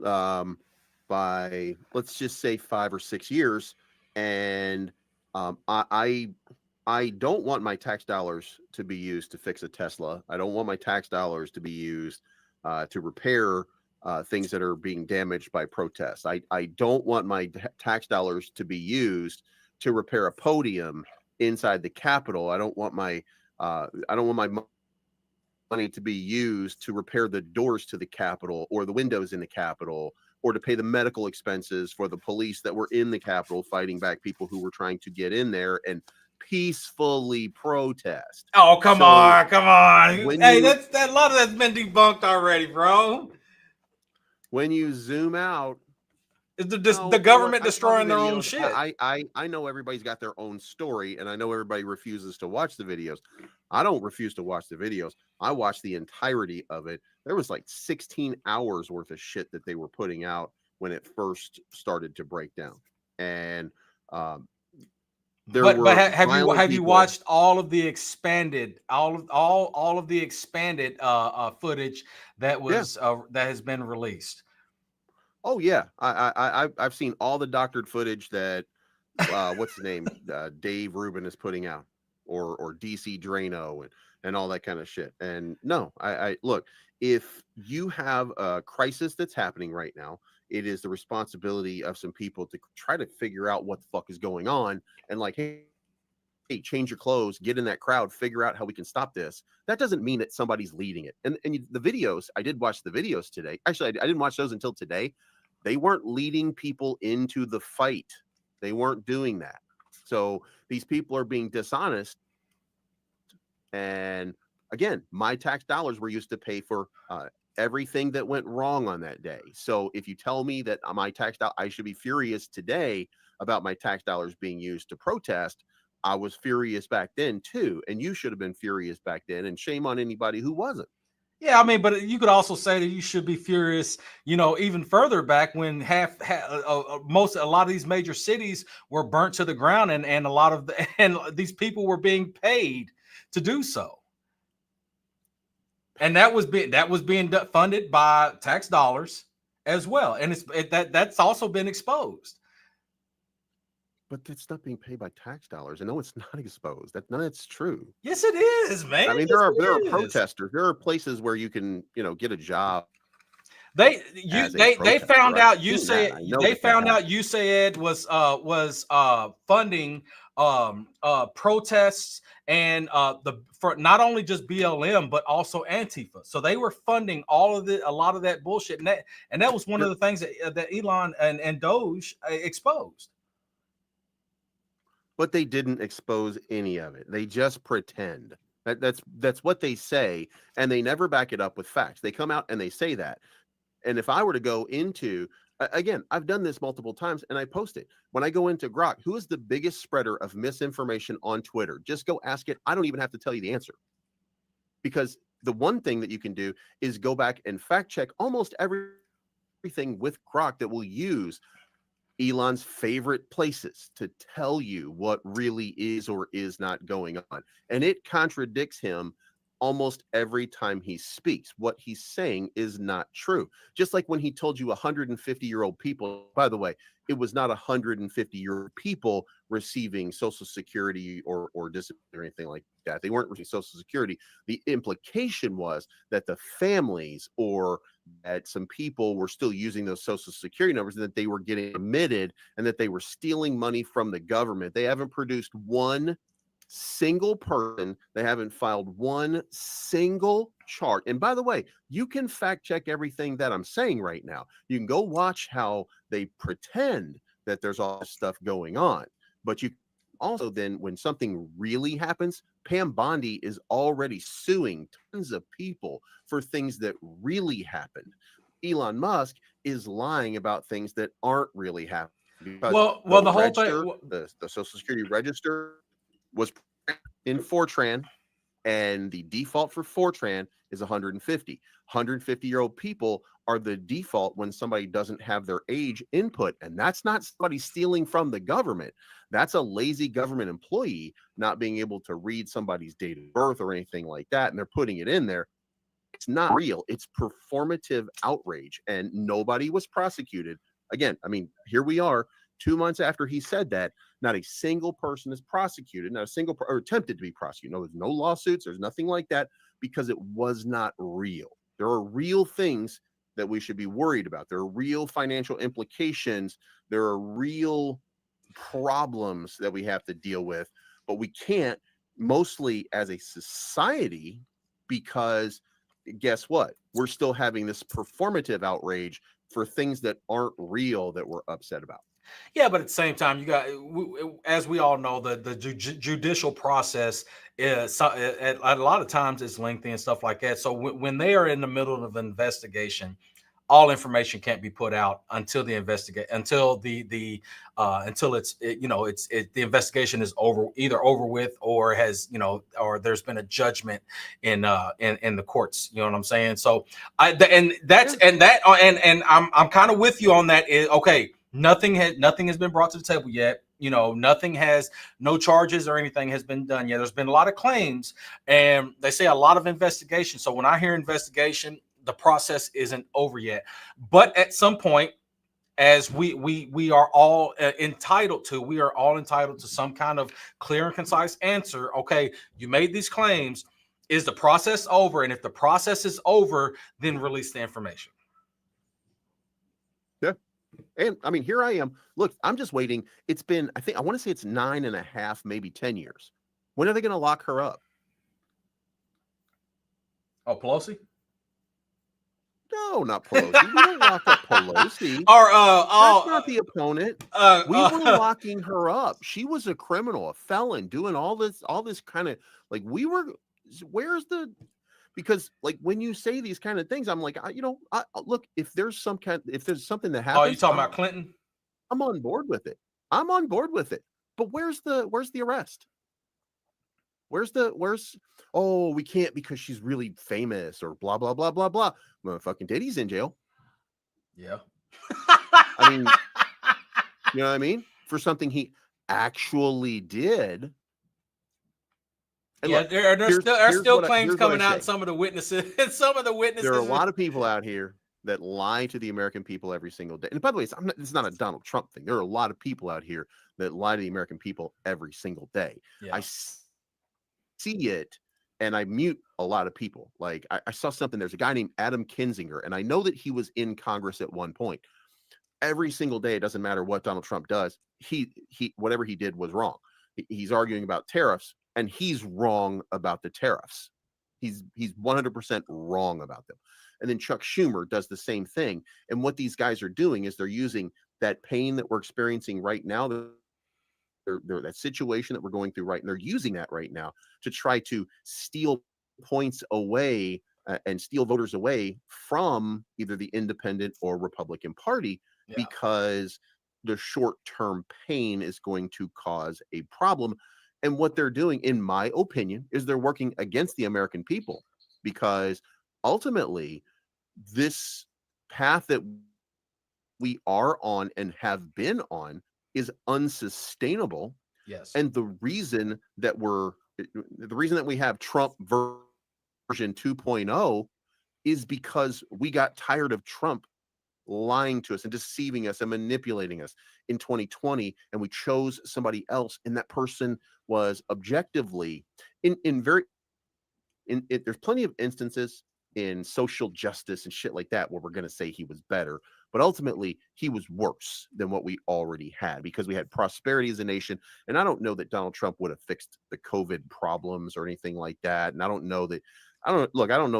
by, let's just say, 5 or 6 years, and I don't want my tax dollars to be used to fix a Tesla. I don't want my tax dollars to be used to repair things that are being damaged by protests. I don't want my tax dollars to be used to repair a podium inside the Capitol. I don't want my money to be used to repair the doors to the Capitol, or the windows in the Capitol, or to pay the medical expenses for the police that were in the Capitol fighting back people who were trying to get in there and peacefully protest. Oh, come on. Hey, that a lot of that's been debunked already, bro. When you zoom out, the government destroying their own shit. I know everybody's got their own story, and I know everybody refuses to watch the videos. I don't refuse to watch the videos. I watched the entirety of it. There was like 16 hours worth of shit that they were putting out when it first started to break down. And have you watched all of the expanded all of the expanded footage that was that has been released? Oh yeah, I've seen all the doctored footage that what's his name, Dave Rubin is putting out, or DC Drano and all that kind of shit. And no, I look, if you have a crisis that's happening right now, it is the responsibility of some people to try to figure out what the fuck is going on, and like, hey, change your clothes, get in that crowd, figure out how we can stop this. That doesn't mean that somebody's leading it. And the videos, I did watch the videos today. Actually, I didn't watch those until today. They weren't leading people into the fight. They weren't doing that. So these people are being dishonest. And again, my tax dollars were used to pay for everything that went wrong on that day. So if you tell me that my I should be furious today about my tax dollars being used to protest, I was furious back then too, and you should have been furious back then, and shame on anybody who wasn't. Yeah, I mean, but you could also say that you should be furious, even further back when a lot of these major cities were burnt to the ground, and a lot of and these people were being paid to do so, and that was being funded by tax dollars as well, and that's also been exposed. But it's not being paid by tax dollars. I know it's not exposed. None of that's true. Yes, it is, man. I mean, yes, there are protesters. There are places where you can, get a job. They found out USAID was funding protests and for not only just BLM but also Antifa. So they were funding a lot of that bullshit, and that was one of the things that Elon and Doge exposed. But they didn't expose any of it. They just pretend. That's what they say, and they never back it up with facts. They come out and they say that. And if I were to go into, again, I've done this multiple times and I post it. When I go into Grok, who is the biggest spreader of misinformation on Twitter? Just go ask it. I don't even have to tell you the answer. Because the one thing that you can do is go back and fact check almost everything with Grok that will use Elon's favorite places to tell you what really is or is not going on. And it contradicts him almost every time he speaks. What he's saying is not true. Just like when he told you 150-year-old people, by the way, it was not 150-year-old people receiving Social Security or disability or anything like that. They weren't receiving Social Security. The implication was that the families or that some people were still using those Social Security numbers and that they were getting omitted and that they were stealing money from the government. They haven't produced one single person. They haven't filed one single chart. And by the way, you can fact check everything that I'm saying right now. You can go watch how they pretend that there's all this stuff going on. But you also then, when something really happens, Pam Bondi is already suing tons of people for things that really happened. Elon Musk is lying about things that aren't really happening. Well, the whole thing, the Social Security register was in Fortran, and the default for Fortran is 150. 150-year-old people are the default when somebody doesn't have their age input, and that's not somebody stealing from the government. That's a lazy government employee not being able to read somebody's date of birth or anything like that, and they're putting it in there. It's not real. It's performative outrage, and nobody was prosecuted. Again, I mean, here we are 2 months after he said that. Not a single person is prosecuted, not a single or attempted to be prosecuted. No, there's no lawsuits. There's nothing like that because it was not real. There are real things that we should be worried about. There are real financial implications. There are real problems that we have to deal with, but we can't, mostly as a society, because guess what? We're still having this performative outrage for things that aren't real that we're upset about. Yeah, but at the same time, you got, as we all know, the judicial process is a lot of times it's lengthy and stuff like that. So when they are in the middle of an investigation, all information can't be put out until the until the investigation is either over with or has or there's been a judgment in the courts. You know what I'm saying? So I'm kind of with you on that. Okay. Nothing has been brought to the table yet. No charges or anything has been done yet. There's been a lot of claims, and they say a lot of investigation. So when I hear investigation, the process isn't over yet. But at some point, as we are all entitled to. We are all entitled to some kind of clear and concise answer. Okay, you made these claims. Is the process over? And if the process is over, then release the information. Yeah. And I mean, here I am. Look, I'm just waiting. It's been, I want to say it's 9.5, maybe 10 years. When are they going to lock her up? Oh, Pelosi? No, not Pelosi. We don't lock up Pelosi. Or That's not the opponent. We were locking her up. She was a criminal, a felon, doing all this kind of like we were. Where's the? Because like when you say these kind of things, I'm like, look, if there's something that happens. Oh, you talking about Clinton? I'm on board with it. I'm on board with it. But where's the arrest? Oh, we can't because she's really famous or blah, blah, blah, blah, blah. Motherfucking Diddy's in jail. Yeah. I mean, you know what I mean? For something he actually did. And yeah, look, there are still claims coming out. Some of the witnesses. There are a lot of people out here that lie to the American people every single day. And by the way, it's not a Donald Trump thing. There are a lot of people out here that lie to the American people every single day. Yeah. I see it, and I mute a lot of people. Like I saw something. There's a guy named Adam Kinzinger, and I know that he was in Congress at one point. Every single day, it doesn't matter what Donald Trump does. He whatever he did was wrong. He's arguing about tariffs, and he's wrong about the tariffs. He's 100% wrong about them. And then Chuck Schumer does the same thing. And what these guys are doing is they're using that pain that we're experiencing right now, that situation that we're going through right now, they're using that right now to try to steal points away and steal voters away from either the independent or Republican Party, because the short-term pain is going to cause a problem. And what they're doing, in my opinion, is they're working against the American people, because ultimately this path that we are on and have been on is unsustainable. Yes. And the reason that we have Trump version 2.0 is because we got tired of Trump lying to us and deceiving us and manipulating us in 2020, and we chose somebody else, and that person was objectively there's plenty of instances in social justice and shit like that where we're going to say he was better, but ultimately he was worse than what we already had, because we had prosperity as a nation. And I don't know that Donald Trump would have fixed the COVID problems or anything like that. And I don't know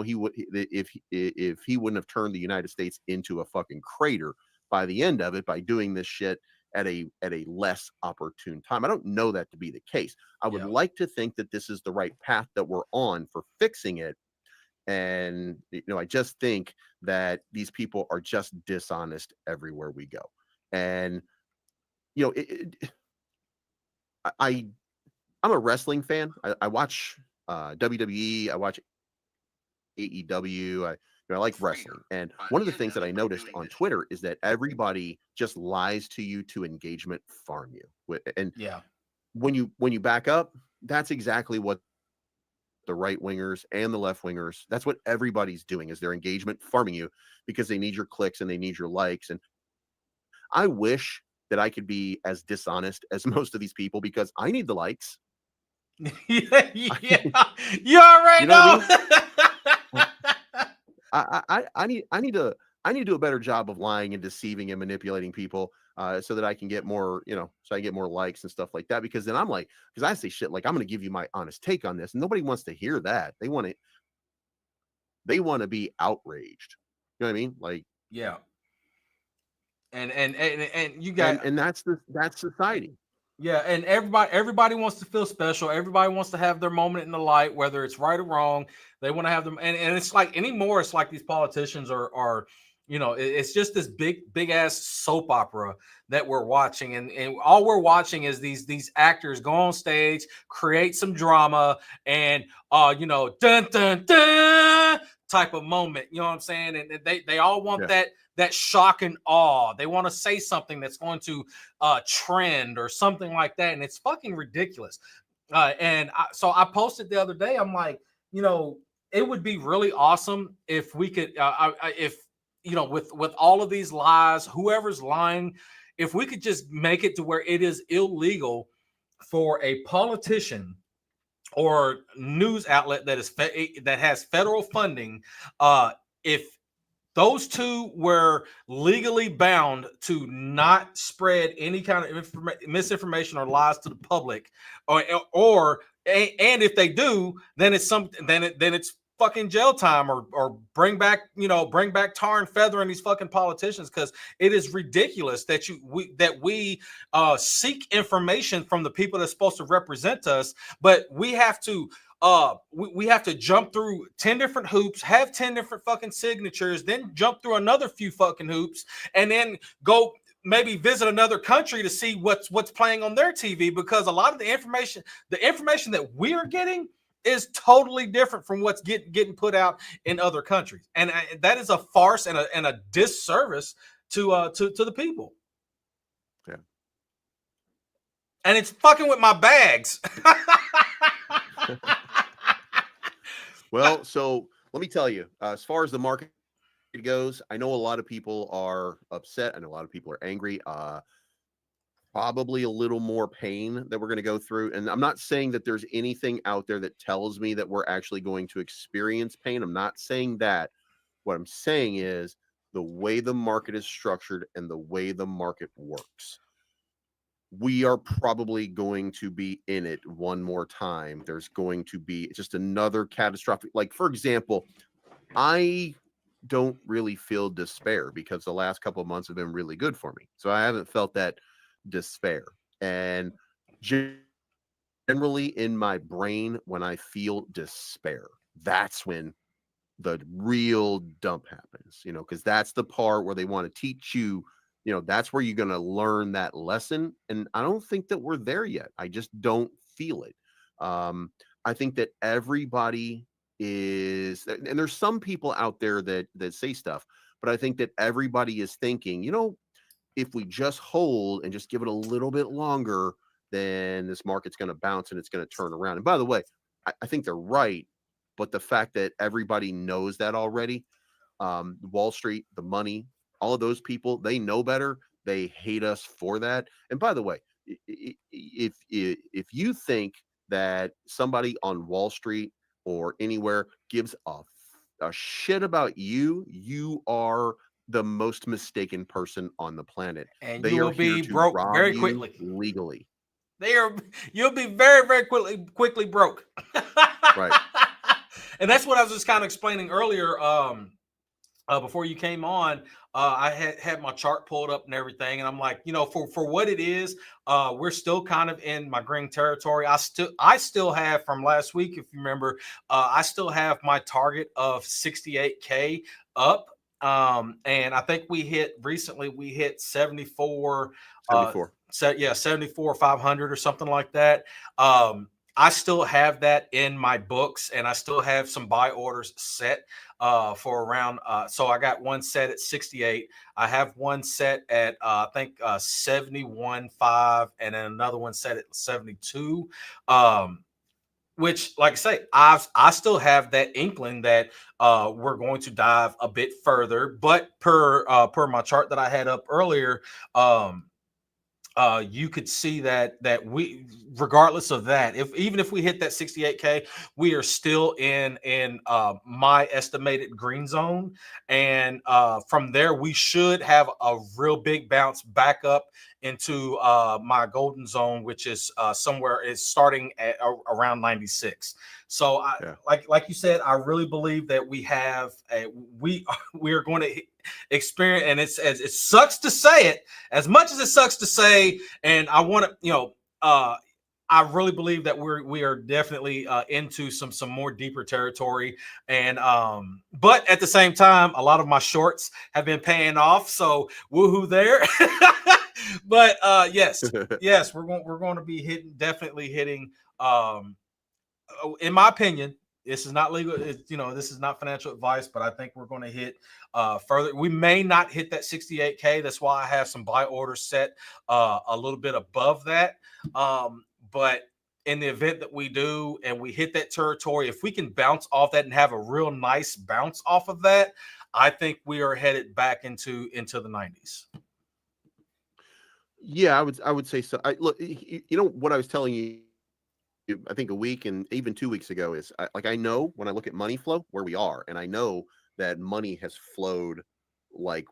he would, if he wouldn't have turned the United States into a fucking crater by the end of it by doing this shit at a less opportune time. I don't know that to be the case. I would like to think that this is the right path that we're on for fixing it. And, I just think that these people are just dishonest everywhere we go. And, I'm a wrestling fan. I watch WWE. I watch AEW. I like wrestling. And one of the things that I noticed on Twitter is that everybody just lies to you to engagement farm you. And when you back up, that's exactly what the right wingers and the left wingers, that's what everybody's doing, is their engagement farming you, because they need your clicks and they need your likes. And I wish that I could be as dishonest as most of these people, because I need the likes. You already know. I need to do a better job of lying and deceiving and manipulating people, so that I can get more, so I get more likes and stuff like that. Because then because I say shit like, I'm going to give you my honest take on this, and nobody wants to hear that. They want to be outraged. You know what I mean? Like, yeah. And you got, and that's society. Yeah, and everybody wants to feel special. Everybody wants to have their moment in the light, whether it's right or wrong. They want to have them, and it's like anymore. It's like these politicians are it's just this big ass soap opera that we're watching, and all we're watching is these actors go on stage, create some drama, and dun dun dun type of moment. You know what I'm saying? And they all want that shock and awe. They want to say something that's going to trend or something like that, and it's fucking ridiculous. So I posted the other day. I'm like, it would be really awesome if we could, if with all of these lies, whoever's lying, if we could just make it to where it is illegal for a politician or news outlet that has federal funding, if those two were legally bound to not spread any kind of misinformation or lies to the public, and if they do, then it's fucking jail time, or bring back tar and feather in these fucking politicians, because it is ridiculous that we seek information from the people that's supposed to represent us, but we have to we have to jump through 10 different hoops, have 10 different fucking signatures, then jump through another few fucking hoops, and then go maybe visit another country to see what's playing on their TV, because a lot of the information that we're getting is totally different from what's getting put out in other countries, and that is a farce and a disservice to the people. Yeah, and it's fucking with my bags. Well, so let me tell you, as far as the market goes, I know a lot of people are upset. I know a lot of people are angry. Probably a little more pain that we're going to go through. And I'm not saying that there's anything out there that tells me that we're actually going to experience pain. I'm not saying that. What I'm saying is the way the market is structured and the way the market works, we are probably going to be in it one more time. There's going to be just another catastrophic, like, for example, I don't really feel despair because the last couple of months have been really good for me. So I haven't felt that despair. And generally in my brain, when I feel despair, that's when the real dump happens, because that's the part where they want to teach you, that's where you're going to learn that lesson. And I don't think that we're there yet. I just don't feel it. I think that everybody is, and there's some people out there that say stuff, but I think that everybody is thinking, if we just hold and just give it a little bit longer, then this market's going to bounce and it's going to turn around. And by the way, I think they're right. But the fact that everybody knows that already, Wall Street, the money, all of those people, they know better. They hate us for that. And by the way, if you think that somebody on Wall Street or anywhere gives a shit about you, you are the most mistaken person on the planet. And they you are will here be to broke rob very you quickly. legally. You'll be very, very quickly broke. Right. And that's what I was just kind of explaining earlier. Before you came on, I had my chart pulled up and everything, and I'm like, for what it is, we're still kind of in my green territory. I still have, from last week, if you remember, I still have my target of 68K up. And I think we hit 74. 74. 74 500 or something like that. I still have that in my books, and I still have some buy orders set for around. So I got one set at 68. I have one set at I think 71.5, and then another one set at 72. Which, like I say, I still have that inkling that we're going to dive a bit further, but per my chart that I had up earlier, you could see that we, regardless of that, even if we hit that 68K, we are still in my estimated green zone, and from there we should have a real big bounce back up into my golden zone, which is somewhere is starting at around 96. So like you said, I really believe that we have we are going to experience, and it sucks to say it, as much as it sucks to say, and I want to, I really believe that we are definitely into some more deeper territory, and but at the same time, a lot of my shorts have been paying off, so woohoo there. But yes, we're going to be definitely hitting. In my opinion, this is not legal. This is not financial advice, but I think we're going to hit further. We may not hit that 68K. That's why I have some buy orders set a little bit above that. But in the event that we do and we hit that territory, if we can bounce off that and have a real nice bounce off of that, I think we are headed back into the 90s. Yeah, I would say so. I look, you know what I was telling you, I think a week and even 2 weeks ago is I know when I look at money flow where we are, and I know that money has flowed like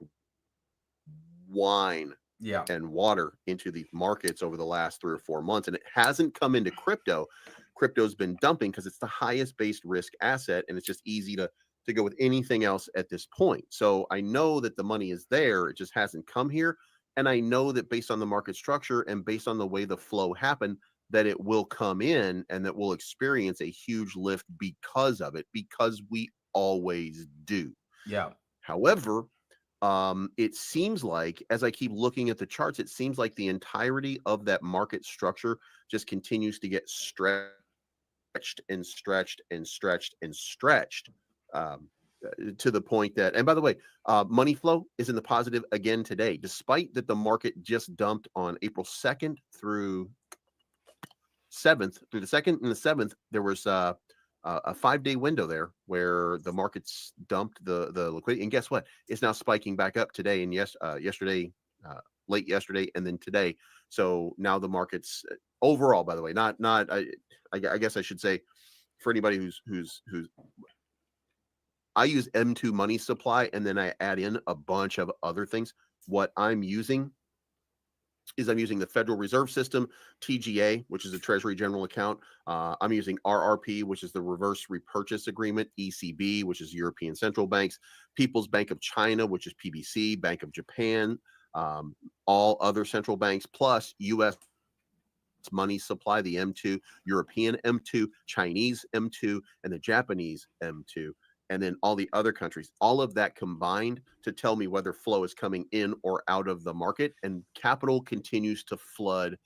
wine Yeah. and water into these markets over the last 3 or 4 months, and it hasn't come into crypto. Crypto's been dumping because it's the highest based risk asset, and it's just easy to go with anything else at this point. So I know that the money is there, it just hasn't come here. And I know that based on the market structure and based on the way the flow happened, that it will come in and that we'll experience a huge lift because of it, because we always do. Yeah. However, it seems like as I keep looking at the charts, it seems like the entirety of that market structure just continues to get stretched and stretched and stretched and stretched, um, to the point that, and by the way, money flow is in the positive again today, despite that the market just dumped on April 2nd through 7th. Through the 2nd and the 7th, there was a 5-day window there where the markets dumped the liquidity, and guess what? It's now spiking back up today and yesterday, late yesterday, and then today. So now the markets overall, by the way, not I guess I should say for anybody who's I use M2 money supply and then I add in a bunch of other things. What I'm using is I'm using the Federal Reserve System, TGA, which is a Treasury General Account. I'm using RRP, which is the Reverse Repurchase Agreement, ECB, which is European Central Banks, People's Bank of China, which is PBC, Bank of Japan, all other central banks, plus U.S. money supply, the M2, European M2, Chinese M2, and the Japanese M2, and then all the other countries, all of that combined to tell me whether flow is coming in or out of the market. And capital continues to flood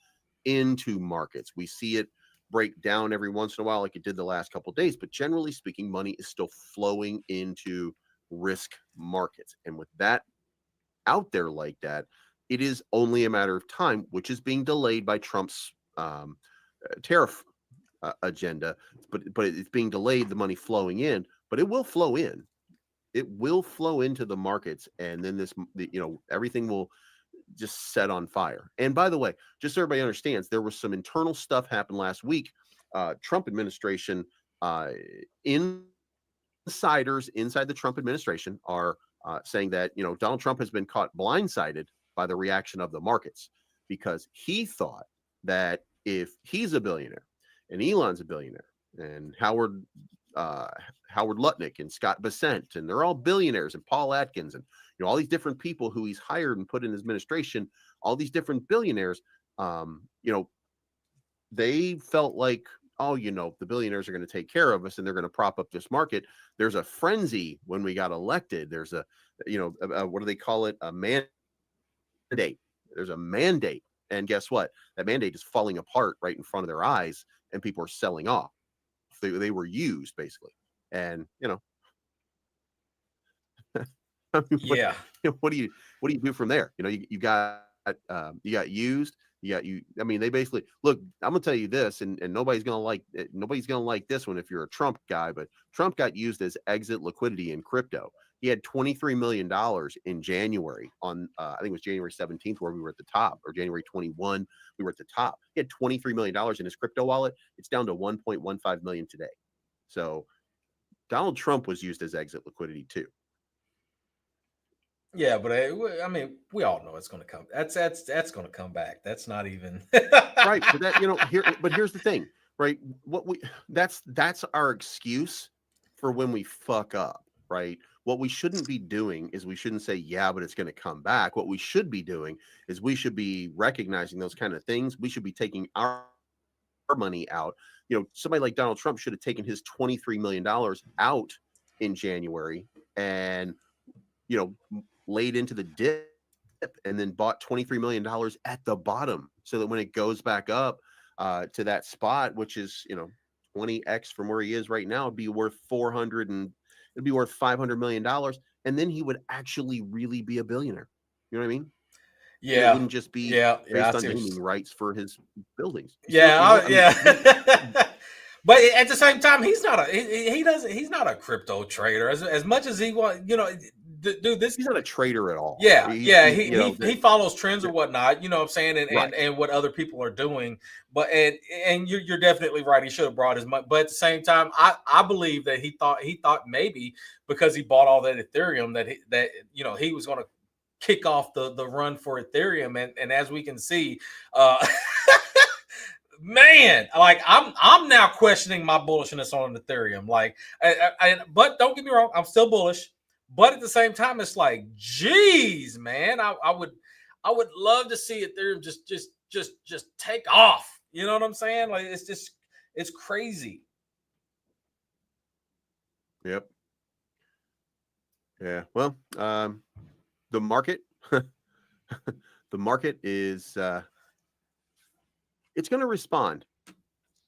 into markets. We see it break down every once in a while, like it did the last couple of days, but generally speaking, money is still flowing into risk markets. And with that out there like that, it is only a matter of time, which is being delayed by Trump's tariff agenda, but it's being delayed, the money flowing in, but it will flow in. It will flow into the markets, and then everything will just set on fire. And by the way, just so everybody understands, there was some internal stuff happened last week. Trump administration, insiders inside the Trump administration are saying that Donald Trump has been caught blindsided by the reaction of the markets, because he thought that if he's a billionaire and Elon's a billionaire and Howard Lutnick and Scott Bessent, and they're all billionaires, and Paul Atkins, and all these different people who he's hired and put in his administration, all these different billionaires, they felt like, oh, the billionaires are going to take care of us and they're going to prop up this market. There's a frenzy when we got elected. There's what do they call it? A mandate. There's a mandate. And guess what? That mandate is falling apart right in front of their eyes, and people are selling off. They were used basically. And I mean, Yeah. what do you do from there? You got used. I mean, they basically look. I'm gonna tell you this, and nobody's gonna like this one if you're a Trump guy. But Trump got used as exit liquidity in crypto. He had $23 million in January on I think it was January 17th where we were at the top, or January 21 we were at the top. He had $23 million in his crypto wallet. It's down to 1.15 million today. So Donald Trump was used as exit liquidity too. Yeah, but I mean, we all know it's going to come. That's going to come back. That's not even Right, but here's the thing, right? That's our excuse for when we fuck up, right? What we shouldn't be doing is we shouldn't say, yeah, but it's going to come back. What we should be doing is we should be recognizing those kind of things. We should be taking our money out. Somebody like Donald Trump should have taken his $23 million out in January and laid into the dip and then bought $23 million at the bottom, so that when it goes back up to that spot, which is 20x from where he is right now, it'd be worth $500 million, and then he would actually really be a billionaire. You know what I mean? and it Yeah, wouldn't just be yeah, yeah. I based on see what naming rights for his buildings. You see what yeah, you know? I mean, yeah. But at the same time, he's not a he doesn't he's not a crypto trader as much as he want. Dude, this he's not a trader at all. yeah, yeah, He you know, he follows trends or whatnot, you know what I'm saying, right. and what other people are doing. But and you're definitely right. He should have brought his money, but at the same time, I believe that he thought maybe because he bought all that Ethereum that he was going to kick off the run for Ethereum, and as we can see, uh, man, like I'm now questioning my bullishness on Ethereum. Like, but don't get me wrong, I'm still bullish. But at the same time, it's like, geez, man, I would love to see Ethereum just take off. You know what I'm saying? Like, it's crazy. Yep. Yeah. Well, the market, the market is it's going to respond.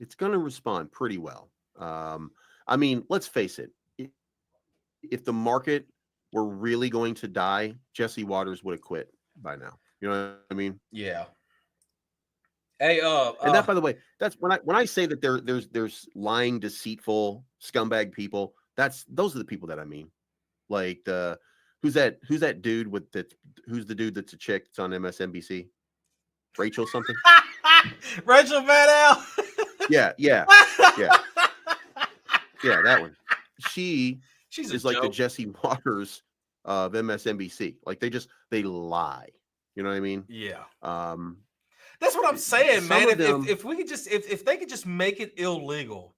It's going to respond pretty well. I mean, let's face it. If the market were really going to die, Jesse Waters would have quit by now. You know what I mean? Yeah. Hey, And that, by the way, that's when I say that there's lying, deceitful, scumbag people. Those are the people that I mean. Like who's that dude with that? Who's the dude that's a chick that's on MSNBC? Rachel something. Rachel Maddow. Yeah, yeah, yeah, yeah. That one. She She's a is like the joke. Jesse Waters of MSNBC. Like they lie. You know what I mean? Yeah. Um, That's what I'm saying, some man. of them, If we could just if they could just make it illegal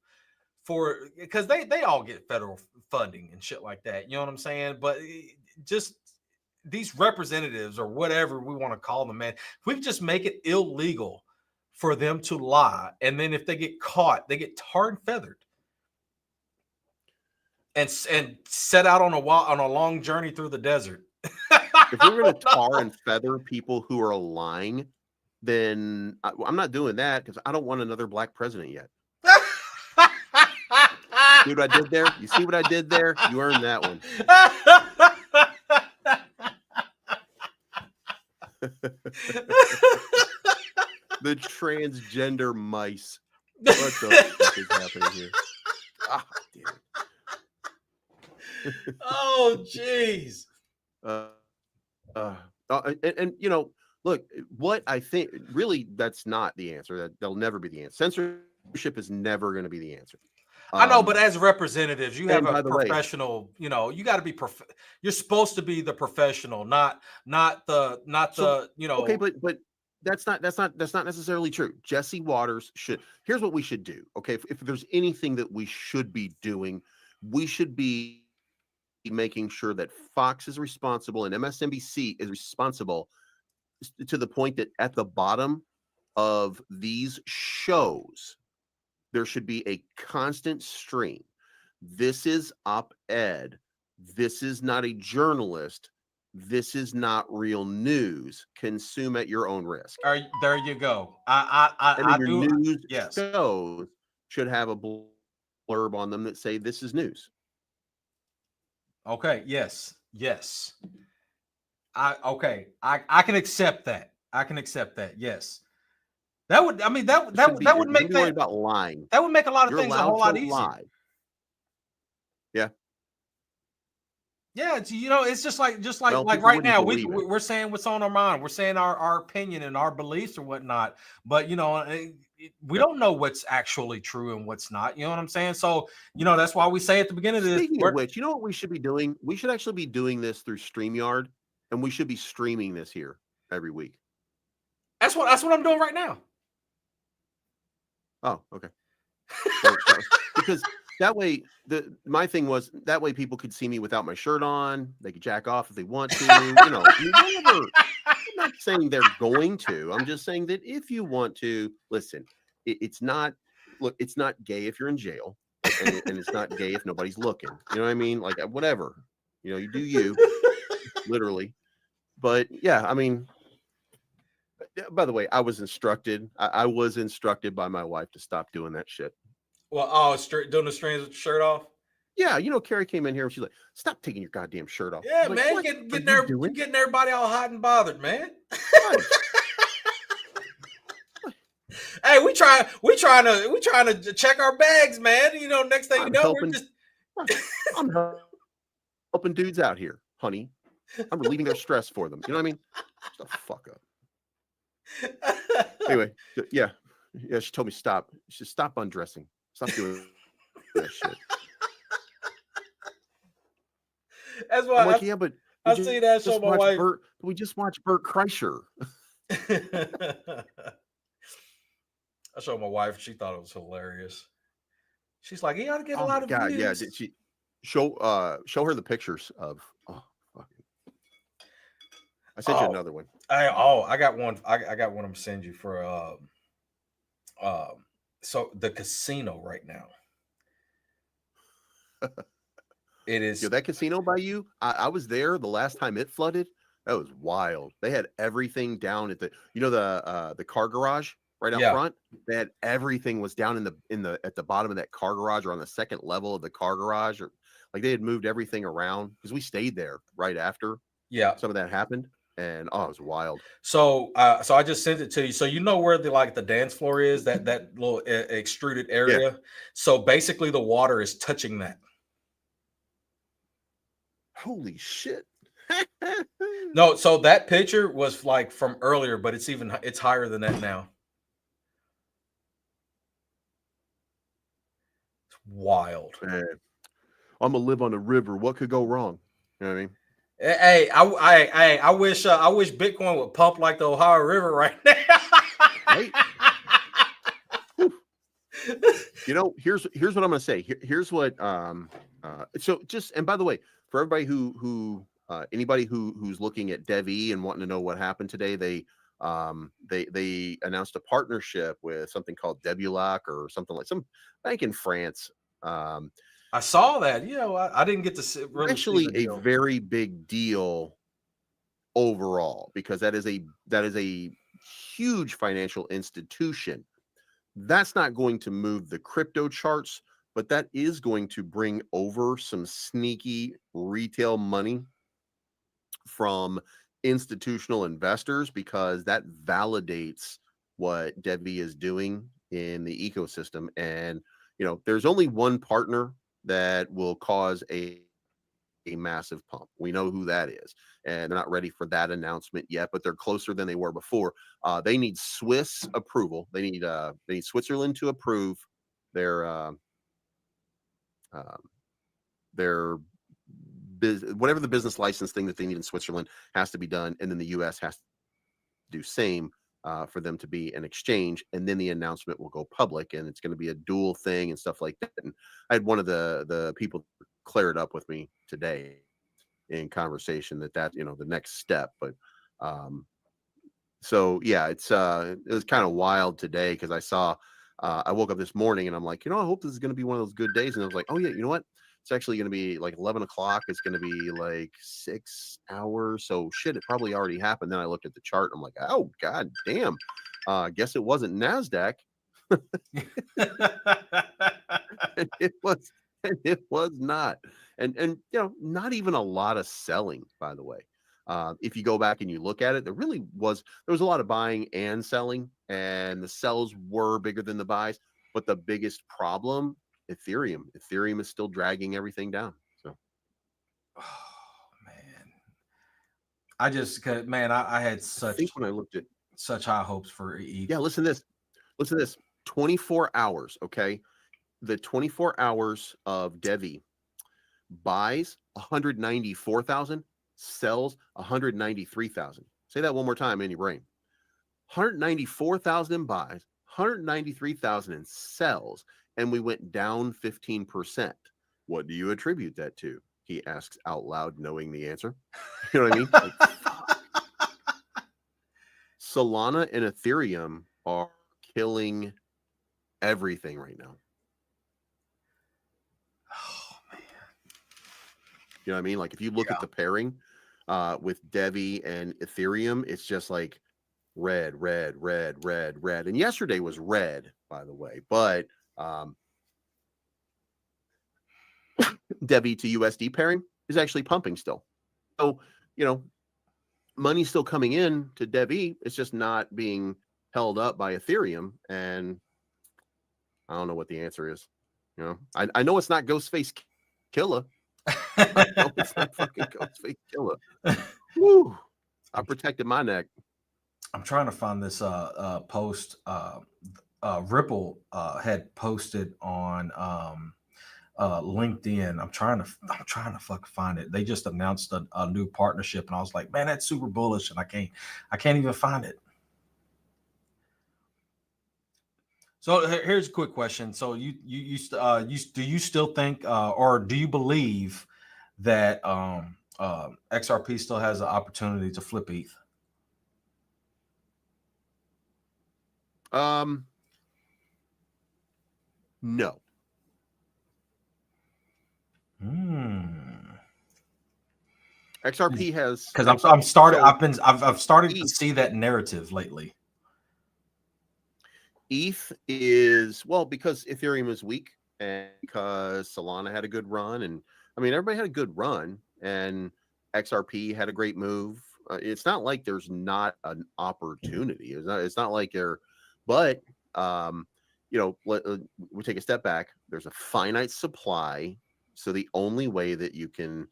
for because they all get federal funding and shit like that. You know what I'm saying? But just these representatives or whatever we want to call them, man, if we could just make it illegal for them to lie, and then if they get caught, they get tarred and feathered and set out on a long journey through the desert. if we're going to tar and feather people who are lying, then I'm not doing that because I don't want another black president yet. See what I did there? You see what I did there? You earned that one. The transgender mice. What the fuck is happening here? Ah, damn it. Oh, jeez. And you know, look, what I think really that's not the answer. That'll never be the answer. Censorship is never going to be the answer. I know, but as representatives, you have and a by the way, professional. You got to be you're supposed to be the professional, not the. okay, but that's not necessarily true. Jesse Waters should. Here's what we should do. Okay, if there's anything that we should be doing, we should be making sure that Fox is responsible and MSNBC is responsible to the point that at the bottom of these shows, there should be a constant stream. This is op-ed. This is not a journalist. This is not real news. Consume at your own risk. There you go. I your do. News Yes. shows should have a blurb on them that say this is news. Okay. Yes. I can accept that. Yes. That would. I mean that would make that about lying. That would make a lot of You're things a whole lot easier. Lie. Yeah. Yeah, it's just like right now we're saying what's on our mind. We're saying our opinion and our beliefs or whatnot. But we don't know what's actually true and what's not. You know what I'm saying? So that's why we say at the beginning of this. Speaking of which, you know what we should be doing? We should actually be doing this through StreamYard, and we should be streaming this here every week. That's what I'm doing right now. Oh, okay. Because that way, my thing was that way people could see me without my shirt on. They could jack off if they want to. I'm not saying they're going to. I'm just saying that if you want to, listen. It's not gay if you're in jail, and it's not gay if nobody's looking. You know what I mean? Like whatever. You do you, literally. But yeah, I mean. By the way, I was instructed. I was instructed by my wife to stop doing that shit. Well, doing the strings with the shirt off. Yeah, Carrie came in here and she's like, "Stop taking your goddamn shirt off." I Yeah, was like, man, "What are you doing?" getting everybody all hot and bothered, man. Right. Hey, we trying to check our bags, man. Next thing you I'm know, we're helping. just I'm helping dudes out here, honey. I'm relieving their stress for them. You know what I mean? Shut the fuck up. Anyway, yeah. She told me stop. She said, "Stop undressing. Stop doing that shit." That's I'm why like, "Yeah, but we I see that show just my watched wife. Bert. We just watched Bert Kreischer." I showed my wife. She thought it was hilarious. She's like, "He ought to get a Oh my lot of god, yeah. views." Did she show her the pictures of? Oh, fucking! I sent you Oh, another one. I got one. I got one. I'm send you for so the casino right now. It Yo, is that casino by you, I was there the last time it flooded. That was wild. They had everything down at the car garage right out yeah. front. They had everything was down in the at the bottom of that car garage or on the second level of the car garage, or like they had moved everything around because we stayed there right after Yeah. some of that happened, and oh, it was wild. So I just sent it to you. So you know where the dance floor is, that little extruded Yeah, area. So basically the water is touching that. holy shit. No, so that picture was like from earlier, but it's higher than that now. It's wild. Man, I'm gonna live on the river. What could go wrong? You know what I mean? Hey, I wish Bitcoin would pump like the Ohio River right now. Right? Here's what I'm gonna say. Here's what so just, and by the way, for everybody who anybody who's looking at DevE and wanting to know what happened today, they announced a partnership with something called Debulac or something, like some bank in France. Um I saw that. I didn't get to really see Actually the a deal. very big deal overall, because that is a huge financial institution. That's not going to move the crypto charts, but that is going to bring over some sneaky retail money from institutional investors, because that validates what Debbie is doing in the ecosystem. And there's only one partner that will cause a massive pump. We know who that is, and they're not ready for that announcement yet, but they're closer than they were before. They need Swiss approval. They need Switzerland to approve their um, their whatever the business license thing that they need in Switzerland has to be done, and then the U.S. has to do same for them to be an exchange, and then the announcement will go public, and it's going to be a dual thing and stuff like that. And I had one of the people clear it up with me today in conversation that the next step. But um so yeah, it was kind of wild today, because I woke up this morning and I'm like, I hope this is going to be one of those good days. And I was like, oh yeah, you know what, it's actually going to be like 11 o'clock. It's going to be like 6 hours, so shit, it probably already happened. Then I looked at the chart and I'm like, oh god damn, guess it wasn't NASDAQ. And it was not. And not even a lot of selling, by the way. If you go back and you look at it, there was a lot of buying and selling, and the sells were bigger than the buys. But the biggest problem, Ethereum is still dragging everything down. So Oh man, I had I think when I looked at, such high hopes for ETH. yeah, listen to this 24 hours. Okay, the 24 hours of Devi buys 194,000, sells 193,000. Say that one more time in your brain. 194,000 buys, 193,000 in sells, and we went down 15%. What do you attribute that to? He asks out loud, knowing the answer. You know what I mean? Like, Solana and Ethereum are killing everything right now. Oh man, You know what I mean? Like, if you look at the pairing with Devi and Ethereum, it's just like red, red, red, red, red. And yesterday was red, by the way. But Devi to USD pairing is actually pumping still. So, money's still coming in to Devi. It's just not being held up by Ethereum. And I don't know what the answer is. I know it's not Ghostface Killer. I know it's not fucking Ghostface Killer. Woo! I protected my neck. I'm trying to find this post. Ripple had posted on LinkedIn. I'm trying to fucking find it. They just announced a new partnership, and I was like, man, that's super bullish, and I can't even find it. So here's a quick question. So do you still think, or do you believe that XRP still has an opportunity to flip ETH? No. XRP has, because I've started to see that narrative lately. ETH is, well, because Ethereum is weak and because Solana had a good run, and I mean everybody had a good run, and XRP had a great move. It's not like there's not an opportunity. It's not like there, but we take a step back. There's a finite supply, so the only way that you can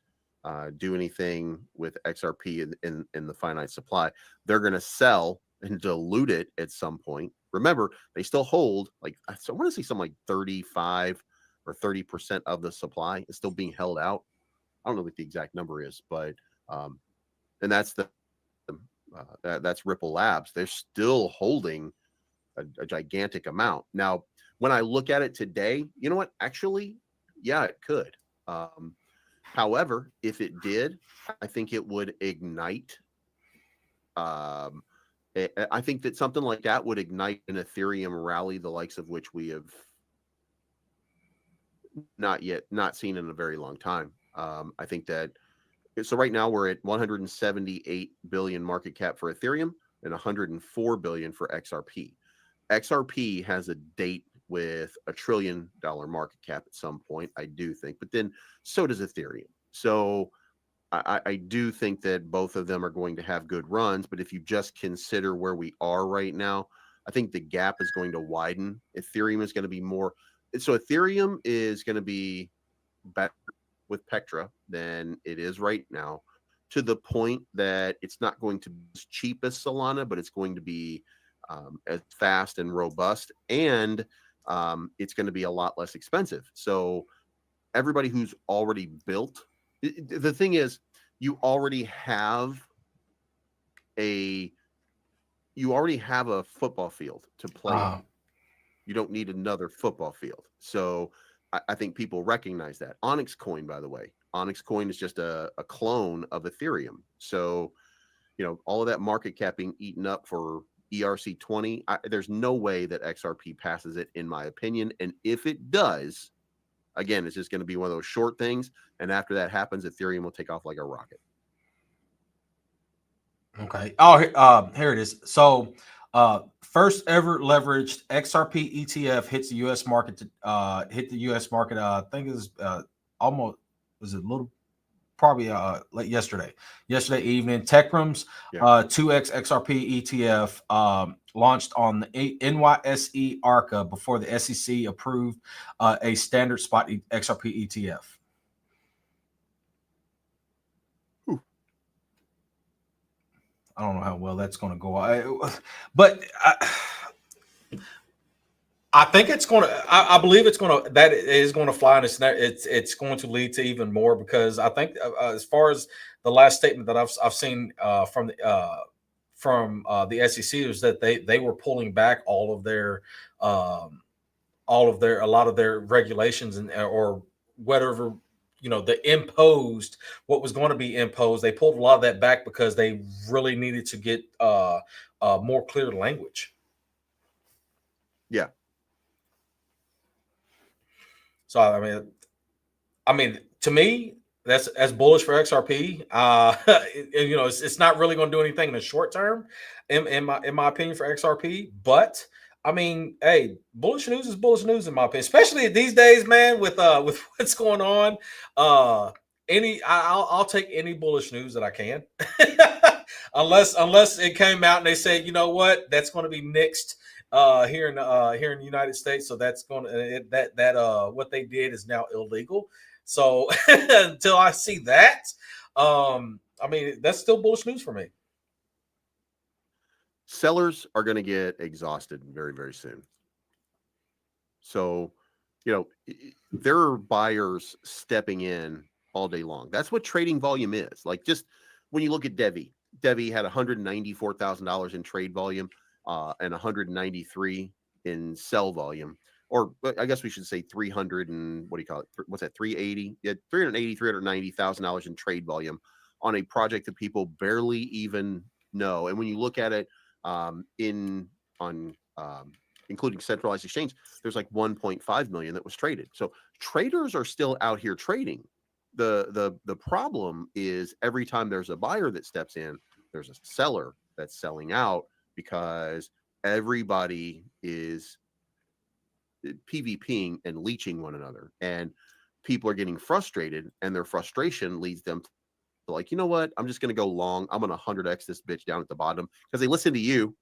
do anything with XRP in the finite supply, they're going to sell and dilute it at some point. Remember, they still hold I want to say something like 35 or 30% of the supply is still being held out. I don't know what the exact number is, but and that's that's Ripple Labs. They're still holding a gigantic amount. Now, when I look at it today, you know what? Actually, yeah, it could. However, if it did, I think it would ignite. I think that something like that would ignite an Ethereum rally, the likes of which we have not seen in a very long time. I think that, so right now we're at 178 billion market cap for Ethereum and 104 billion for XRP. XRP has a date with $1 trillion market cap at some point, I do think, but then so does Ethereum. So I do think that both of them are going to have good runs, but if you just consider where we are right now, I think the gap is going to widen. Ethereum is going to be more. So Ethereum is going to be better with Petra than it is right now, to the point that it's not going to be as cheap as Solana, but it's going to be as fast and robust, and it's going to be a lot less expensive. So everybody who's already built, the thing is, you already have a football field to play on. You don't need another football field. So I think people recognize that. Onyx Coin, by the way, Onyx Coin is just a clone of Ethereum. So, all of that market cap being eaten up for ERC20, there's no way that XRP passes it, in my opinion. And if it does, again, it's just going to be one of those short things. And after that happens, Ethereum will take off like a rocket. Okay. Oh, here it is. So, first ever leveraged XRP ETF hits the U.S. market. I think it was probably late yesterday evening. Techrum's 2x XRP ETF launched on the NYSE ARCA before the SEC approved a standard spot XRP ETF. I don't know how well that's going to go, but I think it's going to. I believe it's going to. That is going to fly, and it's going to lead to even more, because I think as far as the last statement that I've seen from the SEC is that they were pulling back a lot of their regulations or whatever. What was going to be imposed, they pulled a lot of that back because they really needed to get more clear language. Yeah. So I mean, to me, that's as bullish for XRP. It's not really going to do anything in the short term, in my opinion, for XRP. But I mean, hey, bullish news is bullish news in my opinion, especially these days, man. With what's going on, I'll take any bullish news that I can, unless it came out and they say, you know what, that's going to be nixed here in the United States, so that's going to what they did is now illegal. So until I see that, I mean, that's still bullish news for me. Sellers are going to get exhausted very, very soon. So, there are buyers stepping in all day long. That's what trading volume is. Like, just when you look at Devi had $194,000 in trade volume and 193 in sell volume, or I guess we should say 300 and what do you call it? What's that? 380? Yeah, $390,000 in trade volume on a project that people barely even know. And when you look at it including centralized exchange, there's like 1.5 million that was traded. So traders are still out here trading. The problem is every time there's a buyer that steps in, there's a seller that's selling out because everybody is PvPing and leeching one another, and people are getting frustrated, and their frustration leads them to like, you know what, I'm just going to go long. I'm going to 100x this bitch down at the bottom because they listen to you.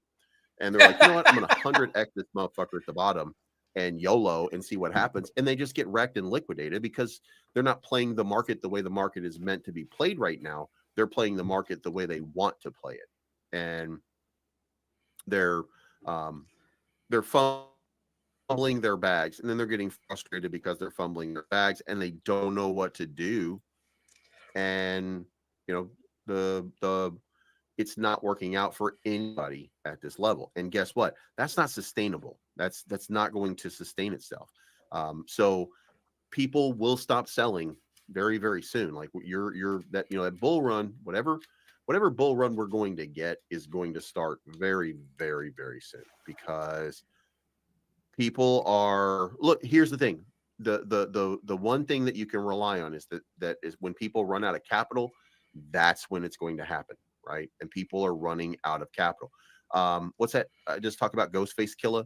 And they're like, you know what? I'm going to 100x this motherfucker at the bottom and YOLO and see what happens. And they just get wrecked and liquidated because they're not playing the market the way the market is meant to be played right now. They're playing the market the way they want to play it. And they're fumbling their bags, and then they're getting frustrated because they're fumbling their bags and they don't know what to do. And, it's not working out for anybody at this level. And guess what? That's not sustainable. That's not going to sustain itself. So people will stop selling very, very soon. Like that bull run, whatever bull run we're going to get is going to start very, very, very soon, because people are, look, here's the thing. The one thing that you can rely on is that is when people run out of capital, that's when it's going to happen. Right. And people are running out of capital. What's that? I just talked about Ghostface Killer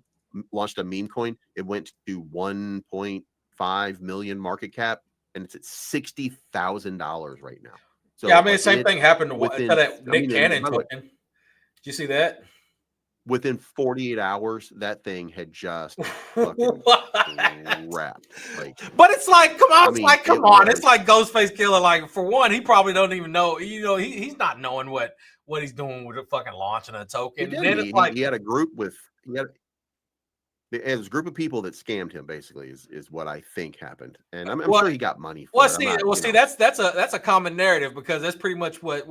launched a meme coin. It went to 1.5 million market cap, and it's at $60,000 right now. So yeah, I mean, same thing happened to that Nick Cannon token. Did you see that? Within 48 hours, that thing had just fucking wrapped. Like, but it's like, come on, it's like Ghostface Killer. Like, for one, he probably don't even know. He's not knowing what he's doing with a fucking launching a token. And then he had a group there's a group of people that scammed him. Basically, is what I think happened, and I'm sure he got money for it. That's a common narrative, because that's pretty much what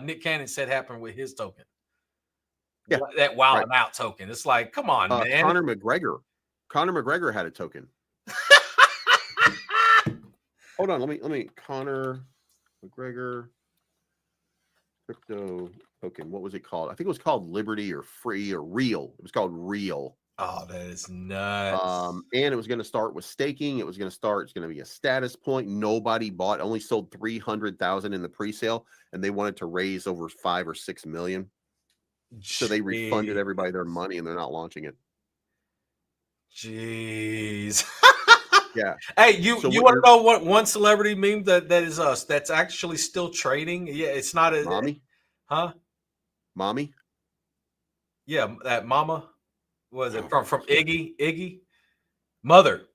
Nick Cannon said happened with his token. Yeah, that wild out token. It's like, come on, man. Conor McGregor had a token. Hold on, let me Conor McGregor crypto token. What was it called? I think it was called Liberty or Free or Real. It was called Real. Oh, that is nuts. And it was going to start with staking. It's going to be a status point. Nobody bought. Only sold 300,000 in the pre-sale, and they wanted to raise over 5 or 6 million. So they refunded everybody their money, and they're not launching it. Jeez. Yeah. Hey, you want to know what one celebrity meme that's actually still trading? Yeah, it's not a Mommy. Huh? Mommy. Yeah, that mama. What was it from Iggy? Mother.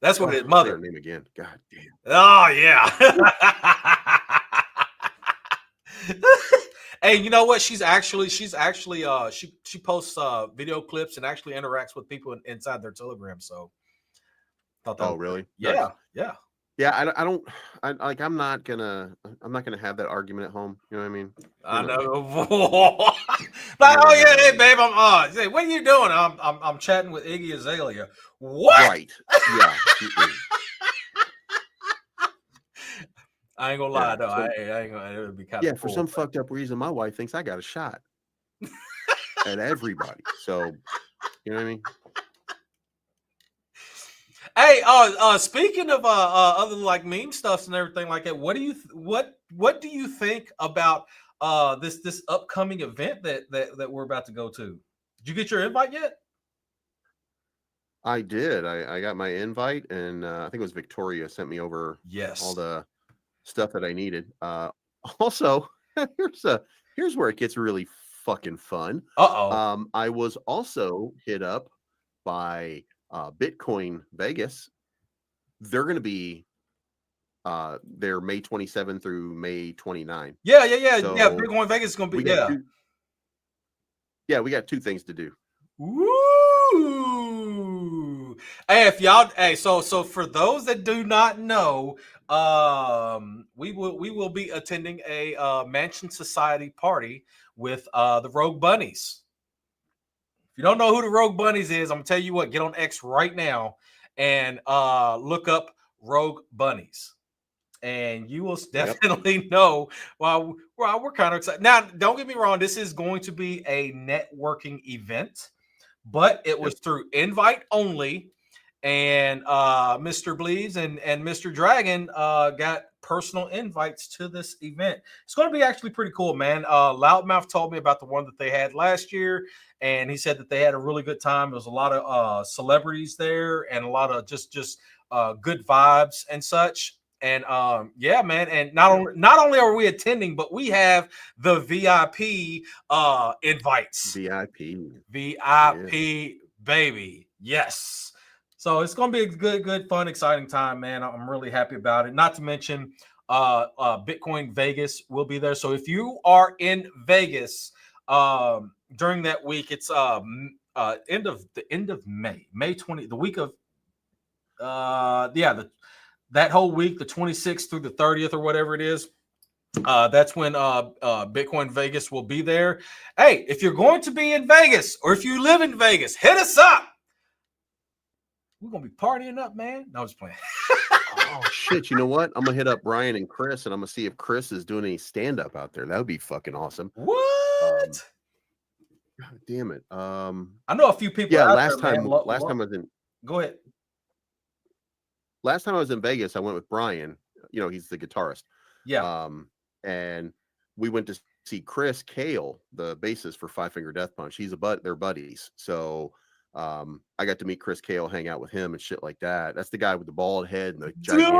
That's what it is. Mother. Her name again. God damn. Oh yeah. Hey, you know what? She's actually she posts video clips and actually interacts with people inside their Telegram. So, really? Yeah, nice. Yeah. I'm not gonna have that argument at home. You know what I mean? I know. Like, oh yeah, hey babe, I'm say, what are you doing? I'm chatting with Iggy Azalea. What? Right. Yeah. I ain't gonna lie though. I ain't gonna. It would be kind of cool, for some fucked up reason, my wife thinks I got a shot at everybody. So, you know what I mean? Hey, speaking of other like meme stuffs and everything like that, what do you think about this upcoming event that we're about to go to? Did you get your invite yet? I did. I got my invite, and I think it was Victoria sent me over all Yes. the stuff that I needed. Also, here's a here's where it gets really fucking fun. Uh-oh. I was also hit up by Bitcoin Vegas. They're going to be there May 27 through May 29. Yeah. So Bitcoin Vegas is gonna be we got two. Yeah, we got two things to do. Woo! Hey, if y'all, so for those that do not know, we will be attending a Mansion Society party with the Rogue Bunnies. If you don't know who the Rogue Bunnies is, I'm gonna tell you what. Get on X right now and look up Rogue Bunnies, and you will definitely know why we're kind of excited. Now, don't get me wrong. This is going to be a networking event, but it was through invite only. And Mr. Bleeds and Mr. Dragon got personal invites to this event. It's going to be actually pretty cool, man. Loudmouth told me about the one that they had last year, and he said that they had a really good time. There was a lot of celebrities there and a lot of just good vibes and such. And yeah, man. And not only are we attending, but we have the VIP invites. VIP. Baby. Yes. So it's gonna be a good, fun, exciting time, man. I'm really happy about it. Not to mention, Bitcoin Vegas will be there. So if you are in Vegas during that week, it's end of May 20, the week of that whole week, the 26th through the 30th or whatever it is. That's when Bitcoin Vegas will be there. Hey, if you're going to be in Vegas or if you live in Vegas, hit us up. We're gonna be partying up, man. No, I was playing. Oh shit! You know what? I'm gonna hit up Brian and Chris, and I'm gonna see if Chris is doing any stand up out there. That would be fucking awesome. What? God damn it! I know a few people. Yeah, out last there, time man. I was in. Go ahead. Last time I was in Vegas, I went with Brian. You know, he's the guitarist. Yeah. And we went to see Chris Kale, the bassist for Five Finger Death Punch. They're buddies. So I got to meet Chris Kale, hang out with him and shit like that. That's the guy with the bald head and the gigantic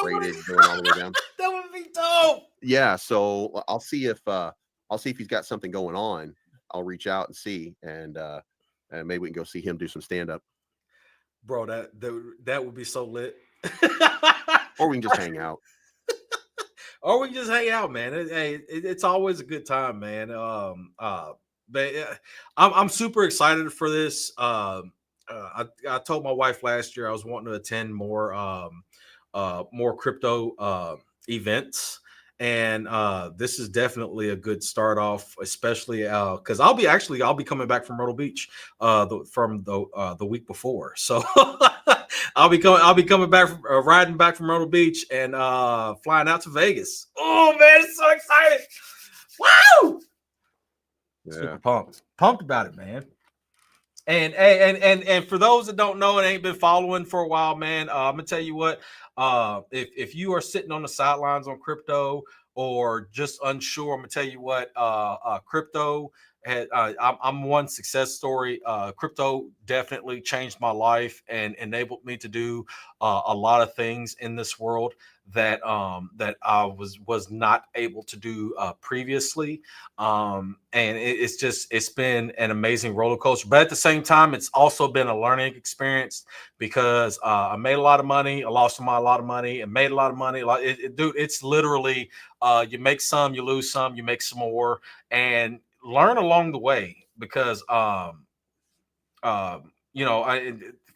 braided going all the way down. That would be dope. Yeah, so I'll see if he's got something going on. I'll reach out and see, and maybe we can go see him do some stand up. Bro, that would be so lit. Or we can just hang out. Or we can just hang out, man. It's always a good time, man. But I'm super excited for this. I told my wife last year I was wanting to attend more crypto events, and this is definitely a good start off, especially because I'll be coming back from Myrtle Beach the week before, so I'll be coming back from riding back from Myrtle Beach and flying out to Vegas. Oh man, it's so excited! Wow. Yeah. Super pumped about it, man. And for those that don't know and ain't been following for a while, man, I'm gonna tell you what. If you are sitting on the sidelines on crypto or just unsure, I'm gonna tell you what. Crypto had. I'm one success story. Crypto definitely changed my life and enabled me to do a lot of things in this world that I was not able to do previously. And it's been an amazing roller coaster. But at the same time, it's also been a learning experience because I made a lot of money, I lost a lot of money, and made a lot of money. Dude, it's literally you make some, you lose some, you make some more, and learn along the way because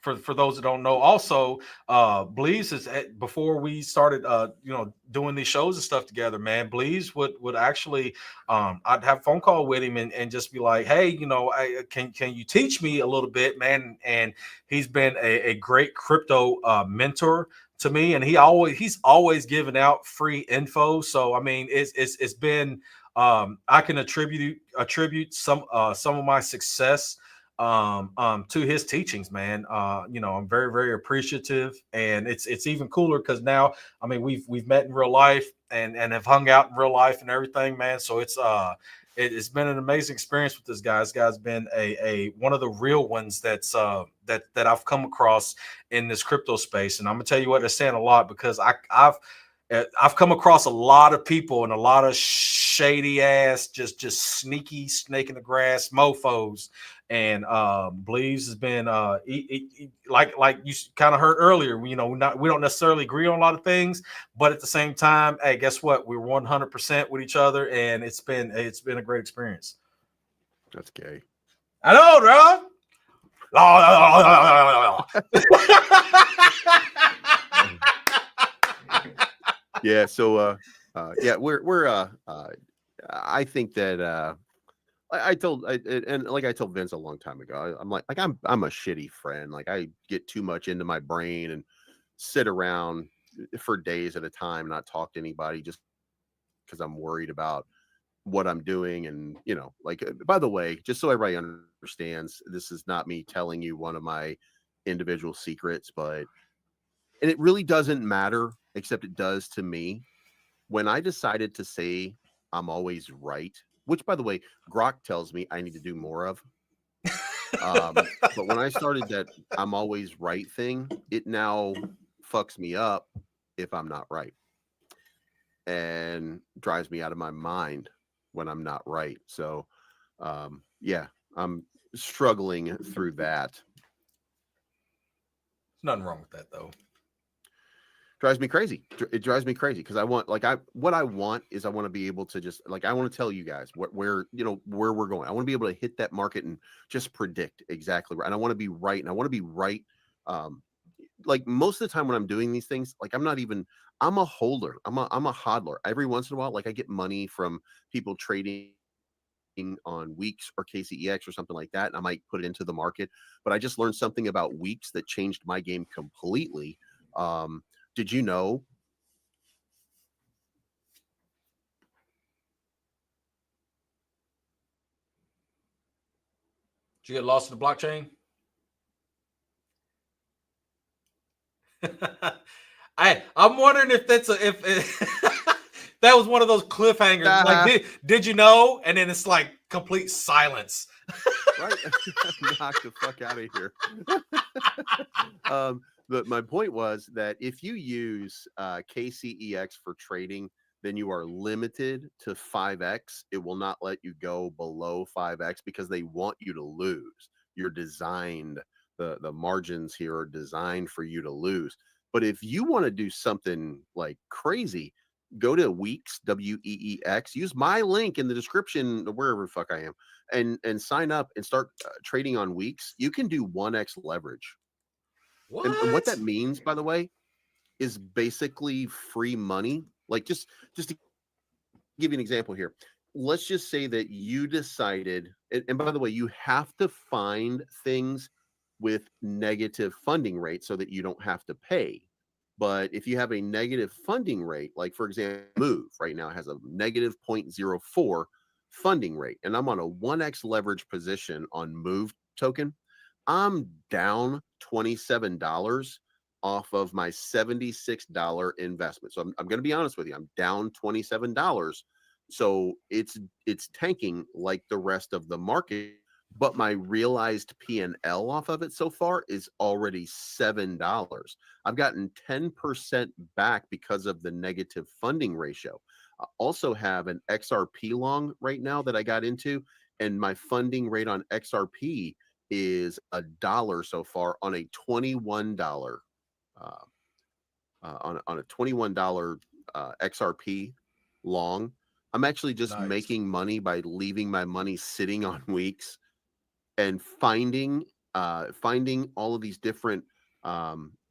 for those that don't know, also Bleeze is before we started doing these shows and stuff together, man. Bleeze would actually I'd have a phone call with him and just be like, hey, can you teach me a little bit, man? And he's been a great crypto mentor to me, and he's always giving out free info. So I mean, it's been I can attribute some of my success to his teachings, man. I'm very, very appreciative, and it's even cooler because now, I mean, we've met in real life and have hung out in real life and everything, man. So it's been an amazing experience with this guy. This guy's been a one of the real ones that I've come across in this crypto space. And I'm gonna tell you what, they're saying a lot because I've come across a lot of people and a lot of shady ass, just sneaky snake in the grass mofos. And Bleaves has been like you kind of heard earlier. You know, we don't necessarily agree on a lot of things, but at the same time, hey, guess what? We're 100% with each other, and it's been a great experience. That's gay. I know, bro. Yeah. So, yeah, I think that, and like I told Vince a long time ago, I'm I'm a shitty friend. Like I get too much into my brain and sit around for days at a time, not talk to anybody just because I'm worried about what I'm doing. And, like, by the way, just so everybody understands, this is not me telling you one of my individual secrets, and it really doesn't matter, except it does to me. When I decided to say I'm always right, which by the way, Grok tells me I need to do more of. But when I started that I'm always right thing, it now fucks me up if I'm not right and drives me out of my mind when I'm not right. So, yeah, I'm struggling through that. Nothing wrong with that though. Drives me crazy. It drives me crazy because what I want is I want to be able to just like I want to tell you guys where we're going. I want to be able to hit that market and just predict exactly right. And I want to be right. And I want to be right. Like most of the time when I'm doing these things, like I'm a holder. I'm a hodler. Every once in a while, like I get money from people trading on weeks or KCEX or something like that, and I might put it into the market. But I just learned something about weeks that changed my game completely. Did you know? Did you get lost in the blockchain? I'm wondering if that was one of those cliffhangers. Like, did you know? And then it's like complete silence. Right? Knock the fuck out of here. But my point was that if you use KCEX for trading, then you are limited to 5x. It will not let you go below 5x because they want you to lose. You're designed, the margins here are designed for you to lose. But if you want to do something like crazy, go to Weeks, WEEX, use my link in the description, wherever the fuck I am, and sign up and start trading on Weeks. You can do 1x leverage. And what that means, by the way, is basically free money. Like just to give you an example here, let's just say that you decided, and by the way, you have to find things with negative funding rates so that you don't have to pay. But if you have a negative funding rate, like for example, Move right now has a negative 0.04 funding rate, and I'm on a 1x leverage position on Move token, I'm down $27 off of my $76 investment. So I'm going to be honest with you, I'm down $27. So it's tanking like the rest of the market, but my realized P&L off of it so far is already $7. I've gotten 10% back because of the negative funding ratio. I also have an XRP long right now that I got into, and my funding rate on XRP is $1 so far on a $21 on a $21 XRP long. I'm actually just making money by leaving my money sitting on Weeks and finding all of these different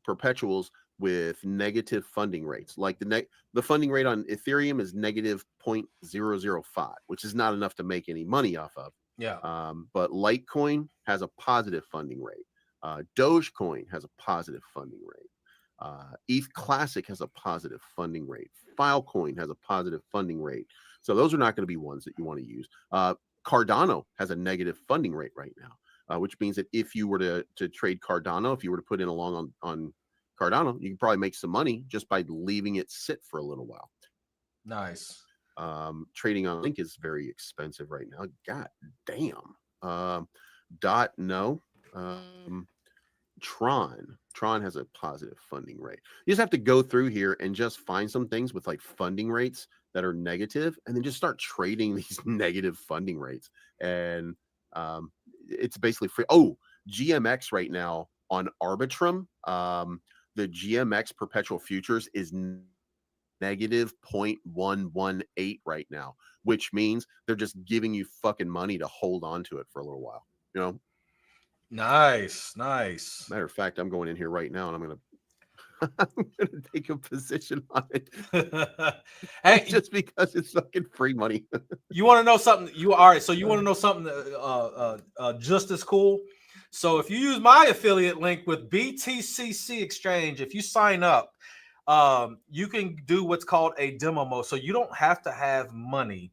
perpetuals with negative funding rates. Like the funding rate on Ethereum is negative 0.005, which is not enough to make any money off of. Yeah. But Litecoin has a positive funding rate. Dogecoin has a positive funding rate. ETH Classic has a positive funding rate. Filecoin has a positive funding rate. So those are not going to be ones that you want to use. Cardano has a negative funding rate right now, which means that if you were to trade Cardano, if you were to put in a long on Cardano, you can probably make some money just by leaving it sit for a little while. Nice. Trading on Link is very expensive right now. God damn. Dot, no. Tron has a positive funding rate. You just have to go through here and just find some things with like funding rates that are negative, and then just start trading these negative funding rates. And it's basically free. Oh, GMX right now on Arbitrum, the GMX perpetual futures is negative 0.118 right now, which means they're just giving you fucking money to hold on to it for a little while. You know, Nice. matter of fact, I'm going in here right now and I'm gonna take a position on it. Hey, just because it's fucking free money. you want to know something? You all right? So you want to know something just as cool? So if you use my affiliate link with BTCC Exchange, if you sign up, you can do what's called a demo mode. So you don't have to have money.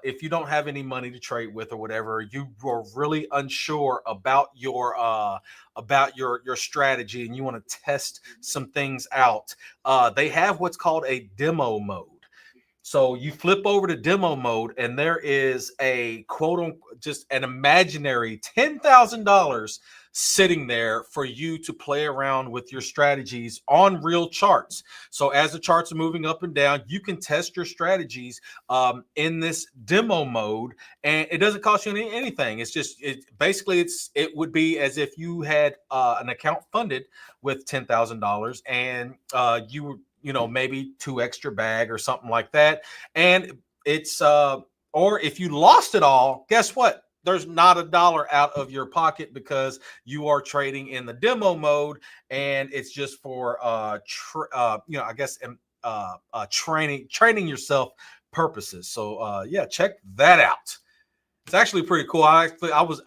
If you don't have any money to trade with or whatever, you are really unsure about your strategy and you want to test some things out. They have what's called a demo mode. So you flip over to demo mode, and there is a quote unquote just an imaginary $10,000 sitting there for you to play around with your strategies on real charts. So as the charts are moving up and down, you can test your strategies in this demo mode, and it doesn't cost you anything. It's just it would be as if you had an account funded with $10,000, and maybe 2 extra bag or something like that. And it's or if you lost it all, guess what? There's not a dollar out of your pocket because you are trading in the demo mode, and it's just for I guess training yourself purposes. So yeah, check that out. It's actually pretty cool. I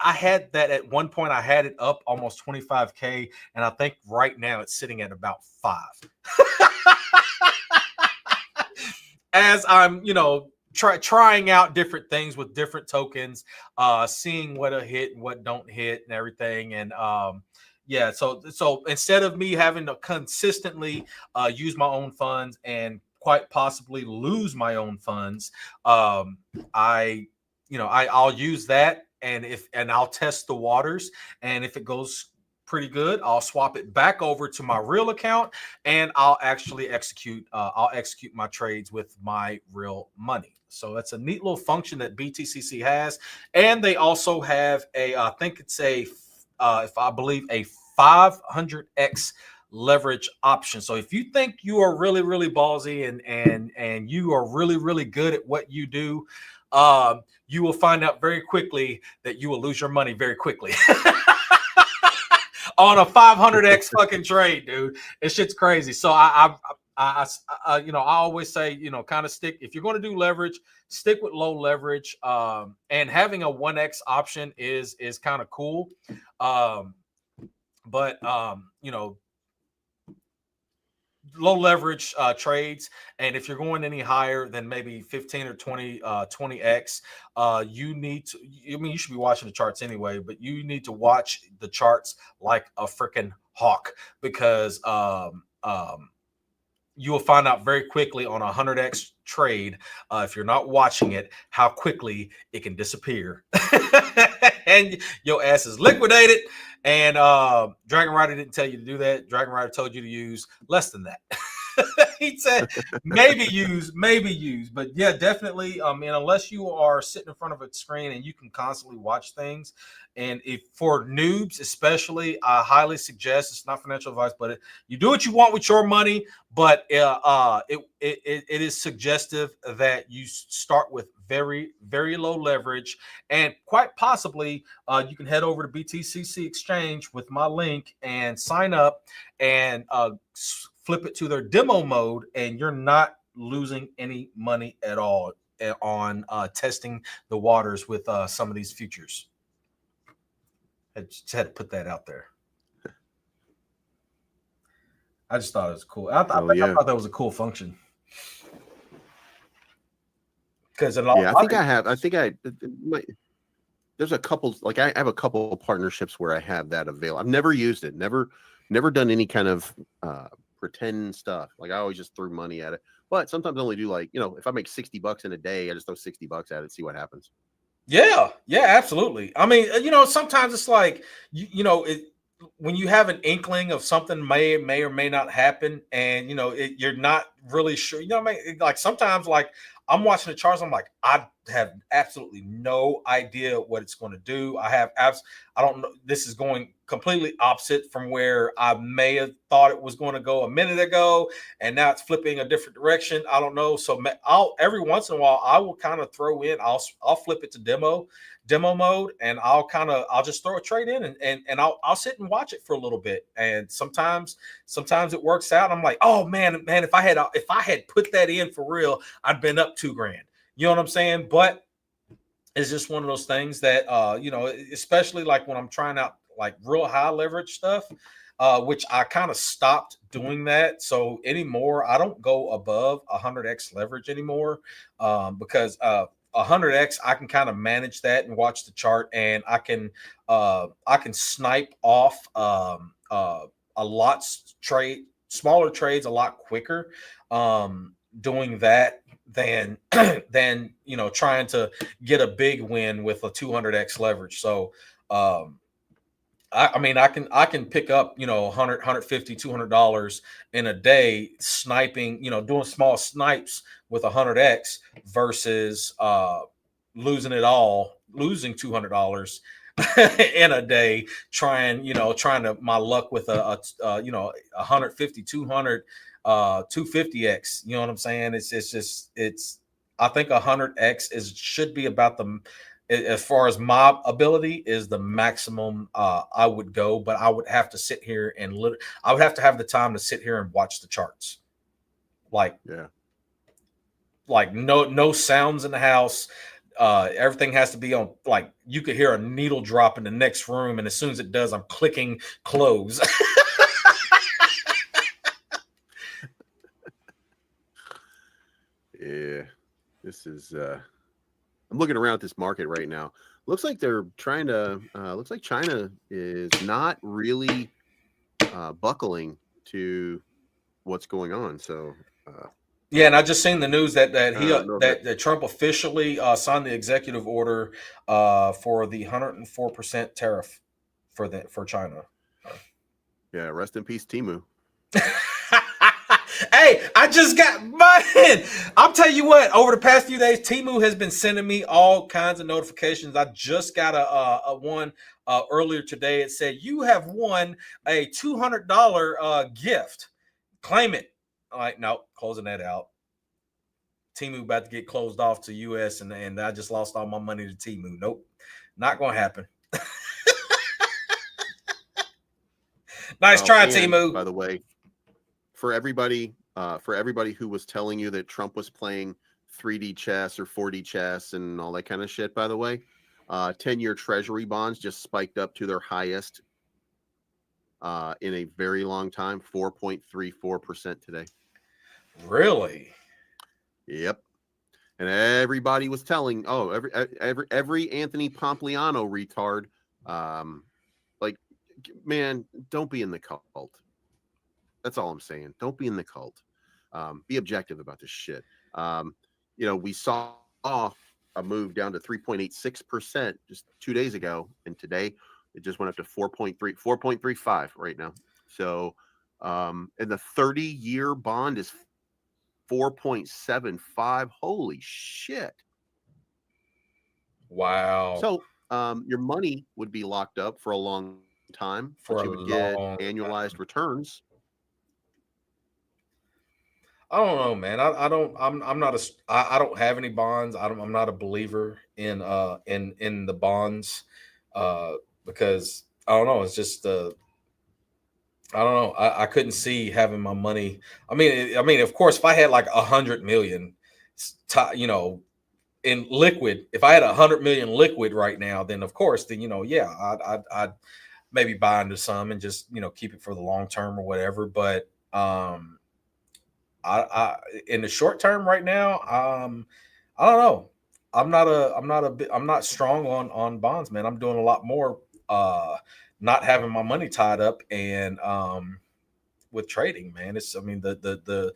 had that at one point. I had it up almost 25K, and I think right now it's sitting at about 5. As I'm, trying out different things with different tokens, seeing what hit and what don't hit and everything. And yeah, so instead of me having to consistently use my own funds and quite possibly lose my own funds, I'll use that, and I'll test the waters, and if it goes pretty good, I'll swap it back over to my real account, and I'll actually execute my trades with my real money. So that's a neat little function that BTCC has. And they also have I think it's if I believe a 500x leverage option. So if you think you are really, really ballsy and you are really, really good at what you do, you will find out very quickly that you will lose your money very quickly. On a 500x fucking trade, dude. This shit's crazy. So I always say, kind of stick, if you're going to do leverage, stick with low leverage. And having a 1x option is kind of cool. But low leverage trades, and if you're going any higher than maybe 15 or 20x, you should be watching the charts anyway, but you need to watch the charts like a freaking hawk, because you will find out very quickly on a 100x trade, if you're not watching it, how quickly it can disappear and your ass is liquidated. And Dragonrider didn't tell you to do that. Dragonrider told you to use less than that. He said maybe use, but yeah, definitely. Unless you are sitting in front of a screen and you can constantly watch things, and if for noobs especially, I highly suggest, it's not financial advice, but you do what you want with your money. But it is suggestive that you start with very, very low leverage, and quite possibly you can head over to BTCC Exchange with my link and sign up and flip it to their demo mode, and you're not losing any money at all on testing the waters with some of these futures. I just had to put that out there. I just thought it was cool. I thought that was a cool function. Because there's a couple, like I have a couple of partnerships where I have that available. I've never used it, never done any kind of pretend stuff. Like I always just threw money at it, but sometimes I only do like, if I make $60 in a day, I just throw $60 at it, see what happens. Yeah, yeah, absolutely. I mean, sometimes it's like when you have an inkling of something may or may not happen, and you're not really sure. What I mean? Like sometimes, like I'm watching the charts, I'm like, I have absolutely no idea what it's going to do. I don't know. This is going completely opposite from where I may have thought it was going to go a minute ago, and now it's flipping a different direction. I don't know. So I'll every once in a while I will kind of throw in. I'll flip it to demo mode, and I'll just throw a trade in, and I'll sit and watch it for a little bit. And sometimes it works out. I'm like, oh man, if I had put that in for real, I'd been up 2 grand. You know what I'm saying? But it's just one of those things that especially like when I'm trying out like real high leverage stuff, which I kind of stopped doing that. So anymore, I don't go above 100x leverage anymore, because 100x I can kind of manage that and watch the chart, and I can snipe off a lot smaller trades a lot quicker, doing that than trying to get a big win with a 200x leverage. So I mean I can pick up 100 $200 in a day sniping, doing small snipes with 100x versus losing $200 in a day trying to my luck with a 150 200 250x. You know what I'm saying? It's just it's I think 100x is should be about the, as far as my ability, is the maximum I would go, but I would have to sit here and I would have to have the time to sit here and watch the charts. Like Yeah. no sounds in the house. Everything has to be on, like you could hear a needle drop in the next room, and as soon as it does, I'm clicking close. Yeah. This is I'm looking around at this market right now. Looks like they're trying to looks like China is not really buckling to what's going on. So Yeah, and I just seen the news that I don't know if that Trump officially signed the executive order for the 104% tariff for China. yeah, rest in peace, Timu. Hey, I just got man. I'll tell you what. Over the past few days, Timu has been sending me all kinds of notifications. I just got a one earlier today. It said you have won a $200 gift. Claim it. All right, no, closing that out. Timu about to get closed off to US, and I just lost all my money to Timu. Nope, not gonna happen. Nice try, And Timu. by the way, for everybody who was telling you that Trump was playing 3D chess or 4D chess and all that kind of shit, by the way, 10-year treasury bonds just spiked up to their highest in a very long time, 4.34% today. Really? Yep. And everybody was telling, every Anthony Pompliano retard, like, man, don't be in the cult. That's all I'm saying. Don't be in the cult. Be objective about this shit. We saw a move down to 3.86% just 2 days ago, and today it just went up to 4.35 right now. So, and the 30-year bond is 4.75. Holy shit. Wow. So, your money would be locked up for a long time, For but a you would get long annualized time. returns. I don't know, man. I don't. I'm not a. I don't have any bonds. I'm not a believer in the bonds, uh, because I don't know. It's just I don't know. I couldn't see having my money. I mean, of course, if I had like 100 million, in liquid, if I had 100 million liquid right now, then of course, then yeah, I'd maybe buy into some and just keep it for the long term or whatever. But I in the short term right now, I don't know. I'm not strong on bonds, man. I'm doing a lot more, not having my money tied up, and with trading, man. It's I mean the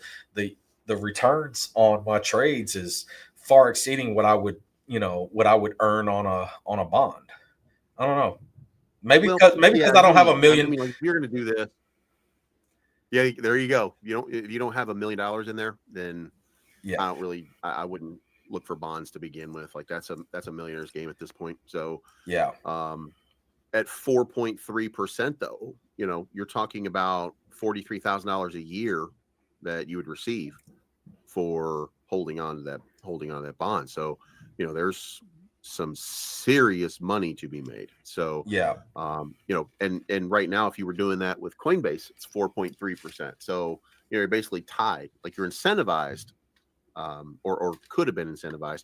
returns on my trades is far exceeding what I would what I would earn on a bond. I don't know. Well, Maybe yeah, because I don't have a I million. mean, like if you're going to do this, yeah, there you go. If you don't have $1 million in there, then Yeah, I wouldn't look for bonds to begin with. Like that's a millionaire's game at this point. So, yeah, at 4.3% though, you're talking about $43,000 a year that you would receive for holding on to that bond. So, there's some serious money to be made. So, yeah, and right now, if you were doing that with Coinbase, it's 4.3%. So, you're basically tied. Like you're incentivized, or could have been incentivized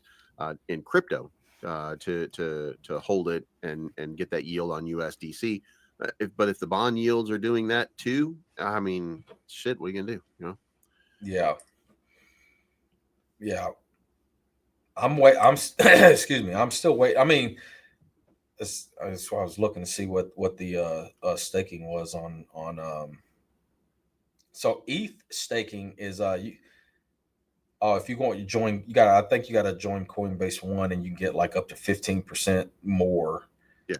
in crypto to hold it and get that yield on USDC. But if the bond yields are doing that too, I mean, shit, what are you gonna do? yeah, yeah. I'm excuse me. I'm still waiting. I mean, that's why I was looking to see what the staking was on so ETH staking is if you go you join you got I think you got to join Coinbase One and you get like up to 15% more Yeah.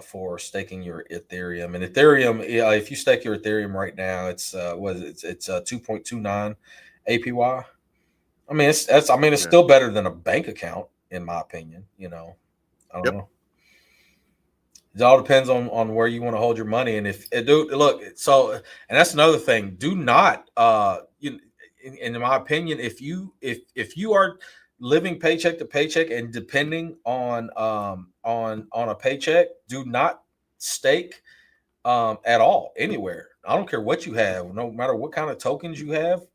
for staking your Ethereum. And Ethereum, if you stake your Ethereum right now, it's 2.29 APY. I mean, it's Yeah. still better than a bank account in my opinion. I don't Yep. know. It all depends on where you want to hold your money. And if dude, look, so and that's another thing. Do not in my opinion, if you are living paycheck to paycheck and depending on a paycheck, do not stake at all anywhere. I don't care what you have, no matter what kind of tokens you have,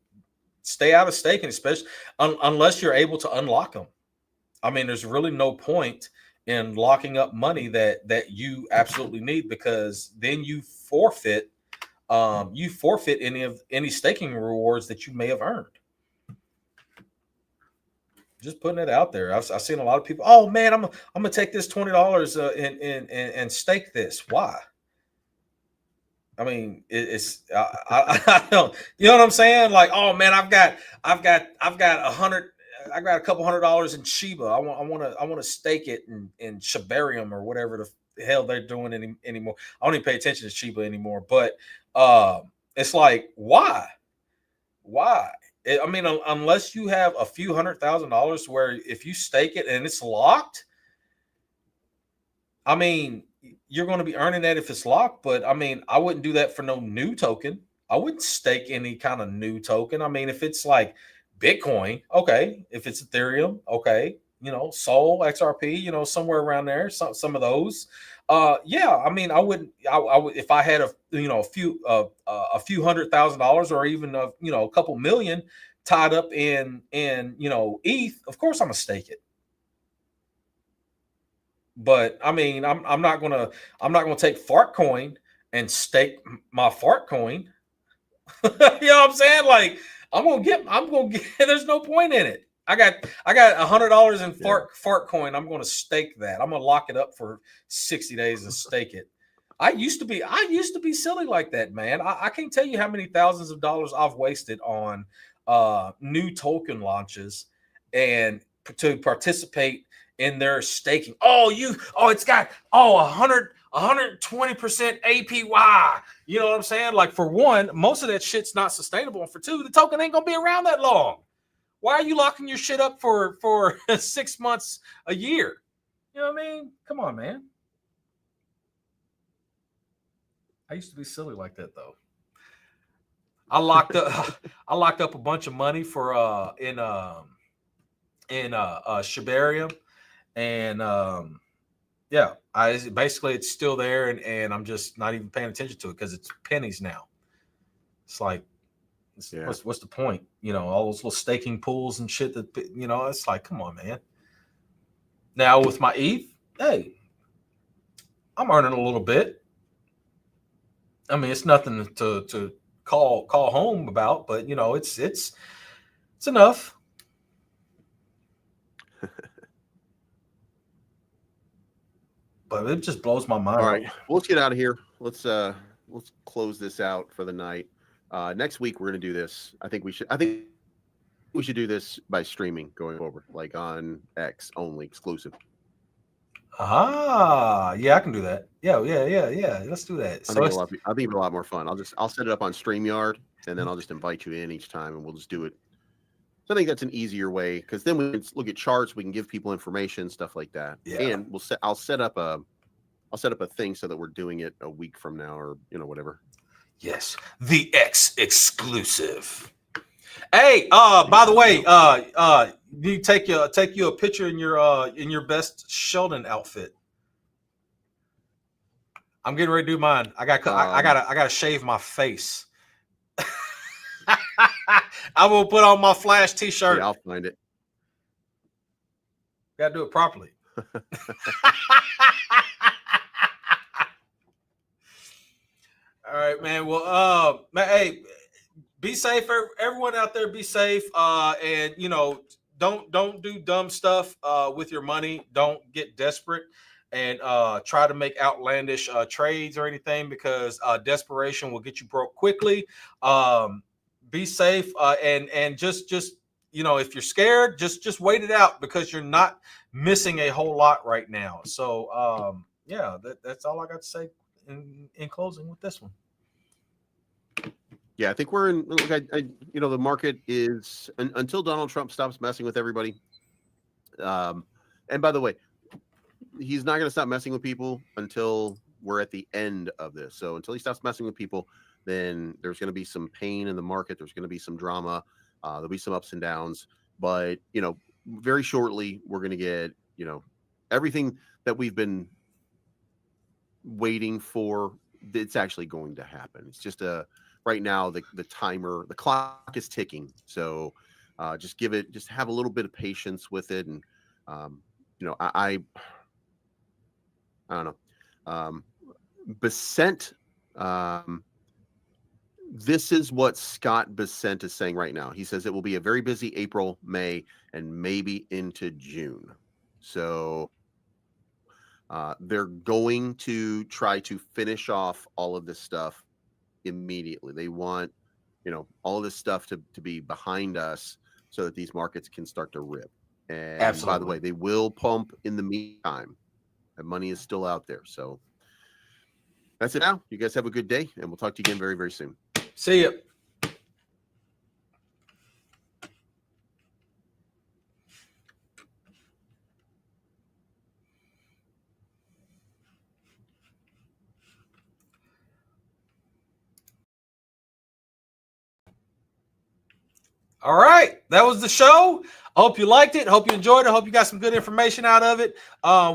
stay out of staking, especially unless you're able to unlock them. I mean, there's really no point in locking up money that you absolutely need, because then you forfeit any staking rewards that you may have earned. Just putting it out there. I've seen a lot of people. Oh man, I'm gonna take this $20 and stake this. Why? I mean, it's I don't. You know what I'm saying? Like, oh man, I've got 100. I got a couple $100 in Shiba. I want to stake it in Shibarium or whatever the hell they're doing anymore. I don't even pay attention to Shiba anymore. But it's like, why? Why? I mean, unless you have a few $100,000 where if you stake it and it's locked, I mean, you're going to be earning that if it's locked, but I mean, I wouldn't do that for no new token. I wouldn't stake any kind of new token. I mean, if it's like Bitcoin, okay. If it's Ethereum, okay. Sol, XRP, somewhere around there, some of those. Yeah, I mean, I wouldn't. I would if I had a few $100,000 or even a couple million tied up in ETH. Of course, I'm gonna stake it. But I mean, I'm not gonna take fart coin and stake my fart coin. You know what I'm saying? Like I'm gonna get there's no point in it. I got $100 in Yeah. fart coin. I'm gonna stake that. I'm gonna lock it up for 60 days and stake it. I used to be silly like that, man. I can't tell you how many thousands of dollars I've wasted on new token launches and to participate in their staking. It's got 120% APY. You know what I'm saying? Like, for one, most of that shit's not sustainable. And for two, the token ain't gonna be around that long. Why are you locking your shit up for 6 months, a year? You know what I mean? Come on, man. I used to be silly like that though. I locked up I locked up a bunch of money for in Shibarium, and yeah, I basically it's still there, and I'm just not even paying attention to it because it's pennies now. It's like, Yeah. what's the point? All those little staking pools and shit that it's like, come on, man. Now with my ETH, hey, I'm earning a little bit. I mean, it's nothing to call home about, but it's enough. But it just blows my All mind. right. Well, let's get out of here. Let's let's close this out for the night. Next week we're gonna do this. I think we should do this by streaming going forward, like on X only, exclusive. Yeah, I can do that. Yeah. Let's do that. I So think it's I think it'll be a lot more fun. I'll set it up on StreamYard, and then I'll just invite you in each time, and we'll just do it. So I think that's an easier way, because then we can look at charts, we can give people information, stuff like that, Yeah. and I'll set up a thing so that we're doing it a week from now, or whatever. yes, the X exclusive. Hey, by the way, you take you a picture in your best Sheldon outfit. I'm getting ready to do mine. I gotta shave my face. I will put on my Flash t-shirt. Yeah, I'll find it. Gotta do it properly. All right, man. Well, man, hey, be safe, everyone out there. Be safe, and don't do dumb stuff with your money. Don't get desperate and try to make outlandish trades or anything, because desperation will get you broke quickly. Be safe, and just if you're scared, just wait it out, because you're not missing a whole lot right now. So yeah, that's all I got to say in closing with this one. Yeah, I think we're in. Look, the market is until Donald Trump stops messing with everybody. And by the way, he's not going to stop messing with people until we're at the end of this. So until he stops messing with people, then there's going to be some pain in the market. There's going to be some drama. There'll be some ups and downs. But very shortly we're going to get everything that we've been waiting for. It's actually going to happen. It's just right now the clock is ticking. So just have a little bit of patience with it. And I don't know. Besant, this is what Scott Besant is saying right now. He says it will be a very busy April, May, and maybe into June. So they're going to try to finish off all of this stuff immediately. They want, all of this stuff to be behind us so that these markets can start to rip. And Absolutely. By the way, they will pump in the meantime. The money is still out there. So that's it now. You guys have a good day, and we'll talk to you again very, very soon. See ya. All right, that was the show. I hope you liked it. I hope you enjoyed it. I hope you got some good information out of it.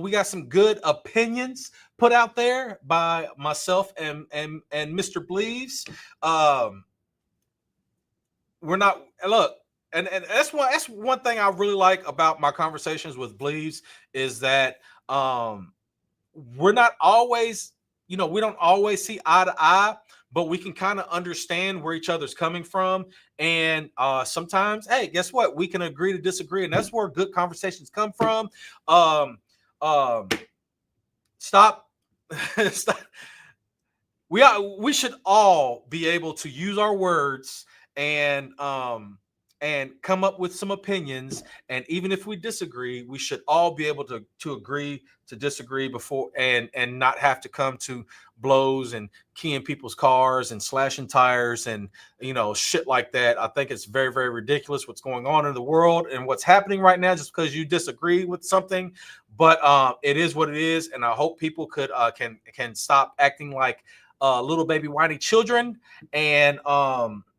We got some good opinions put out there by myself and Mr. Bleaves. We're not and that's one thing I really like about my conversations with Bleaves, is that we're not always, we don't always see eye to eye, but we can kind of understand where each other's coming from. And sometimes, hey, guess what? We can agree to disagree. And that's where good conversations come from. Stop. We should all be able to use our words and come up with some opinions. And even if we disagree, we should all be able to agree to disagree before and not have to come to blows and keying people's cars and slashing tires and shit like that. I think it's very, very ridiculous what's going on in the world and what's happening right now just because you disagree with something. But it is what it is, and I hope people can stop acting like little baby whiny children and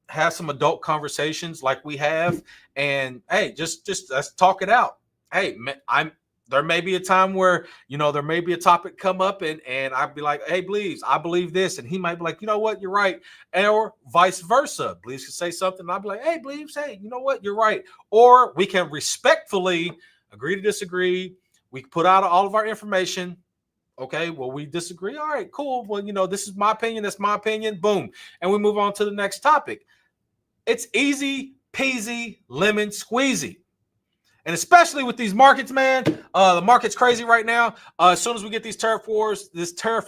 have some adult conversations like we have. And hey, just let's talk it out. Hey, there may be a time where there may be a topic come up and I'd be like, hey, Bleaves, I believe this, and he might be like, you know what, you're right, or vice versa. Bleaves could say something, and I'd be like, hey, Bleaves, hey, you know what, you're right. Or we can respectfully agree to disagree. We put out all of our information. Okay, well, we disagree. All right, cool. Well, this is my opinion. That's my opinion. Boom. And we move on to the next topic. It's easy peasy lemon squeezy. And especially with these markets, man, the market's crazy right now. As soon as we get this tariff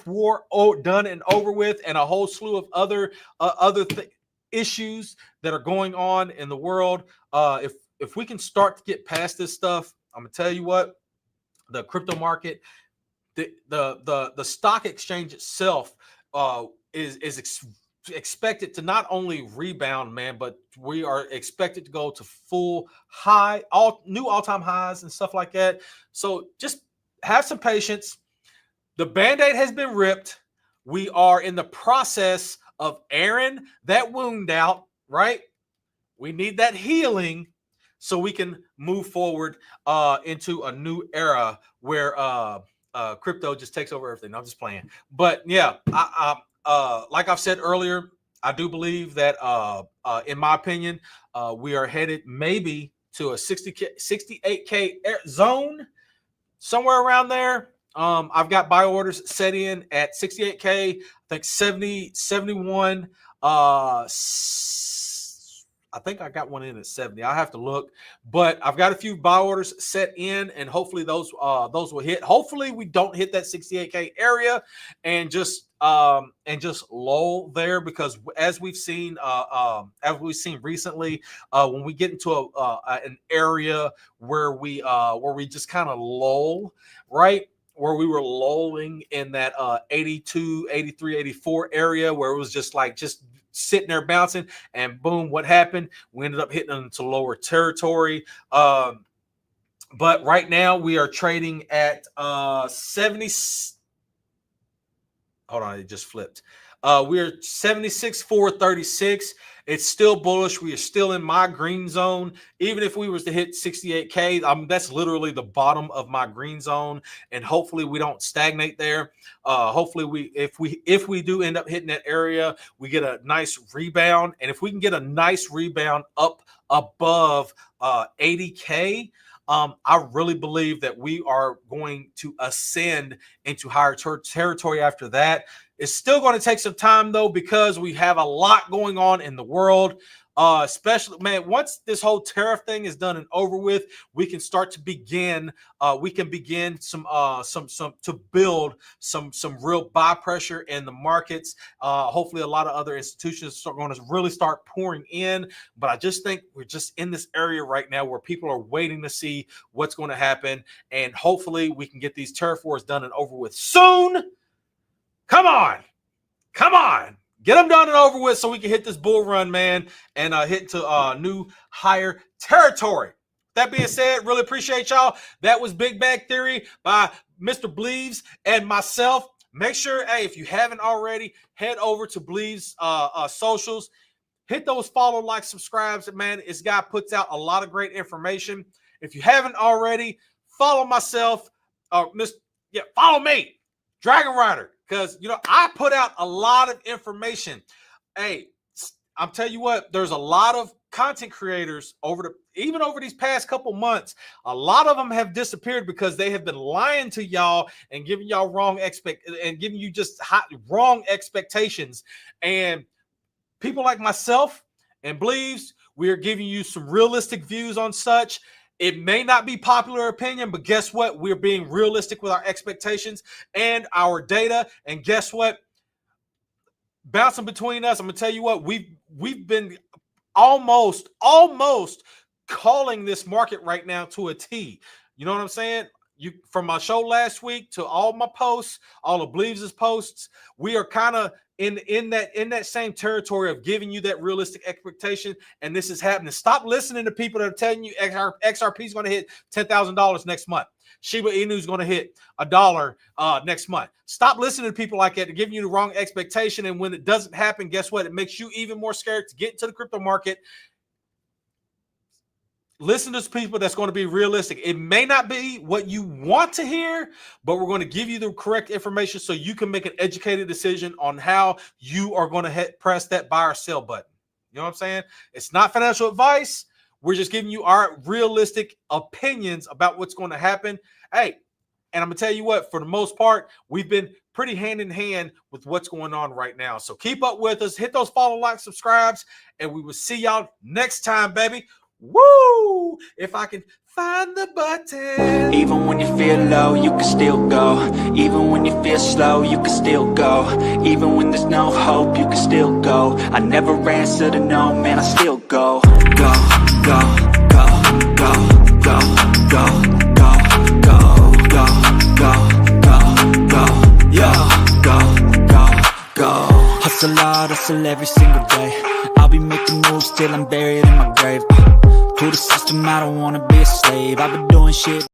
war done and over with, and a whole slew of other issues that are going on in the world, if we can start to get past this stuff, I'm gonna tell you what, the crypto market, the stock exchange itself is expected to not only rebound, man, but we are expected to go to full all-time highs and stuff like that. So just have some patience. The Band-Aid has been ripped. We are in the process of airing that wound out, right? We need that healing so we can move forward into a new era where crypto just takes over everything. I'm just playing. But yeah, like I've said earlier, I do believe that, in my opinion, we are headed maybe to a 68K zone, somewhere around there. I've got buy orders set in at 68K, I think 70, 71. I think I got one in at 70. I'll have to look, but I've got a few buy orders set in, and hopefully those will hit. Hopefully we don't hit that 68K area and just lull there, because as we've seen recently, when we get into an area where we just kind of lull, right? Where we were lulling in that 82, 83, 84 area, where it was just sitting there bouncing, and boom, what happened? We ended up hitting into lower territory. But right now we are trading at 70. Hold on, it just flipped. We're 76,436. It's still bullish. We are still in my green zone. Even if we was to hit 68K, that's literally the bottom of my green zone. And hopefully we don't stagnate there. Hopefully if we do end up hitting that area, we get a nice rebound. And if we can get a nice rebound up above 80K, I really believe that we are going to ascend into higher territory after that. It's still going to take some time, though, because we have a lot going on in the world. Especially, man, once this whole tariff thing is done and over with, we can start to begin. We can begin to build some real buy pressure in the markets. Hopefully, a lot of other institutions are going to really start pouring in. But I just think we're just in this area right now where people are waiting to see what's going to happen, and hopefully, we can get these tariff wars done and over with soon. Come on. Get them done and over with so we can hit this bull run, man, and hit to new higher territory. That being said, really appreciate y'all. That was Big Bag Theory by Mr. Bleaves and myself. Make sure, hey, if you haven't already, head over to Bleaves socials. Hit those follow, like, subscribes. Man, this guy puts out a lot of great information. If you haven't already, follow myself. Follow me, Dragonrider. Because, I put out a lot of information. Hey, I'm telling you what, there's a lot of content creators even over these past couple months. A lot of them have disappeared because they have been lying to y'all and giving y'all wrong expectations. And people like myself and Bleaves, we are giving you some realistic views on such. It may not be popular opinion, but guess what? We're being realistic with our expectations and our data. And guess what? Bouncing between us, I'm gonna tell you what, we've been almost calling this market right now to a T. You know what I'm saying? From my show last week to all my posts, all of Bleaves' posts, we are kind of in that same territory of giving you that realistic expectation, and this is happening. Stop listening to people that are telling you XRP is going to hit $10,000 next month. Shiba Inu is going to hit $1 next month. Stop listening to people like that. They're giving you the wrong expectation, and when it doesn't happen, guess what? It makes you even more scared to get into the crypto market. Listen to people that's going to be realistic. It may not be what you want to hear, but we're going to give you the correct information so you can make an educated decision on how you are going to press that buy or sell button. You know what I'm saying? It's not financial advice. We're just giving you our realistic opinions about what's going to happen. Hey, and I'm going to tell you what, for the most part, we've been pretty hand in hand with what's going on right now. So keep up with us. Hit those follow, like, subscribes, and we will see y'all next time, baby. Woo! If I can find the button. Even when you feel low, you can still go. Even when you feel slow, you can still go. Even when there's no hope, you can still go. I never answer to no, man, I still go. Go, go, go, go, go, go, go, go, go, go, go, go, go, go, go. Hustle hard, hustle every single day. I'll be making moves till I'm buried in my grave. To the system, I don't wanna be a slave. I've been doing shit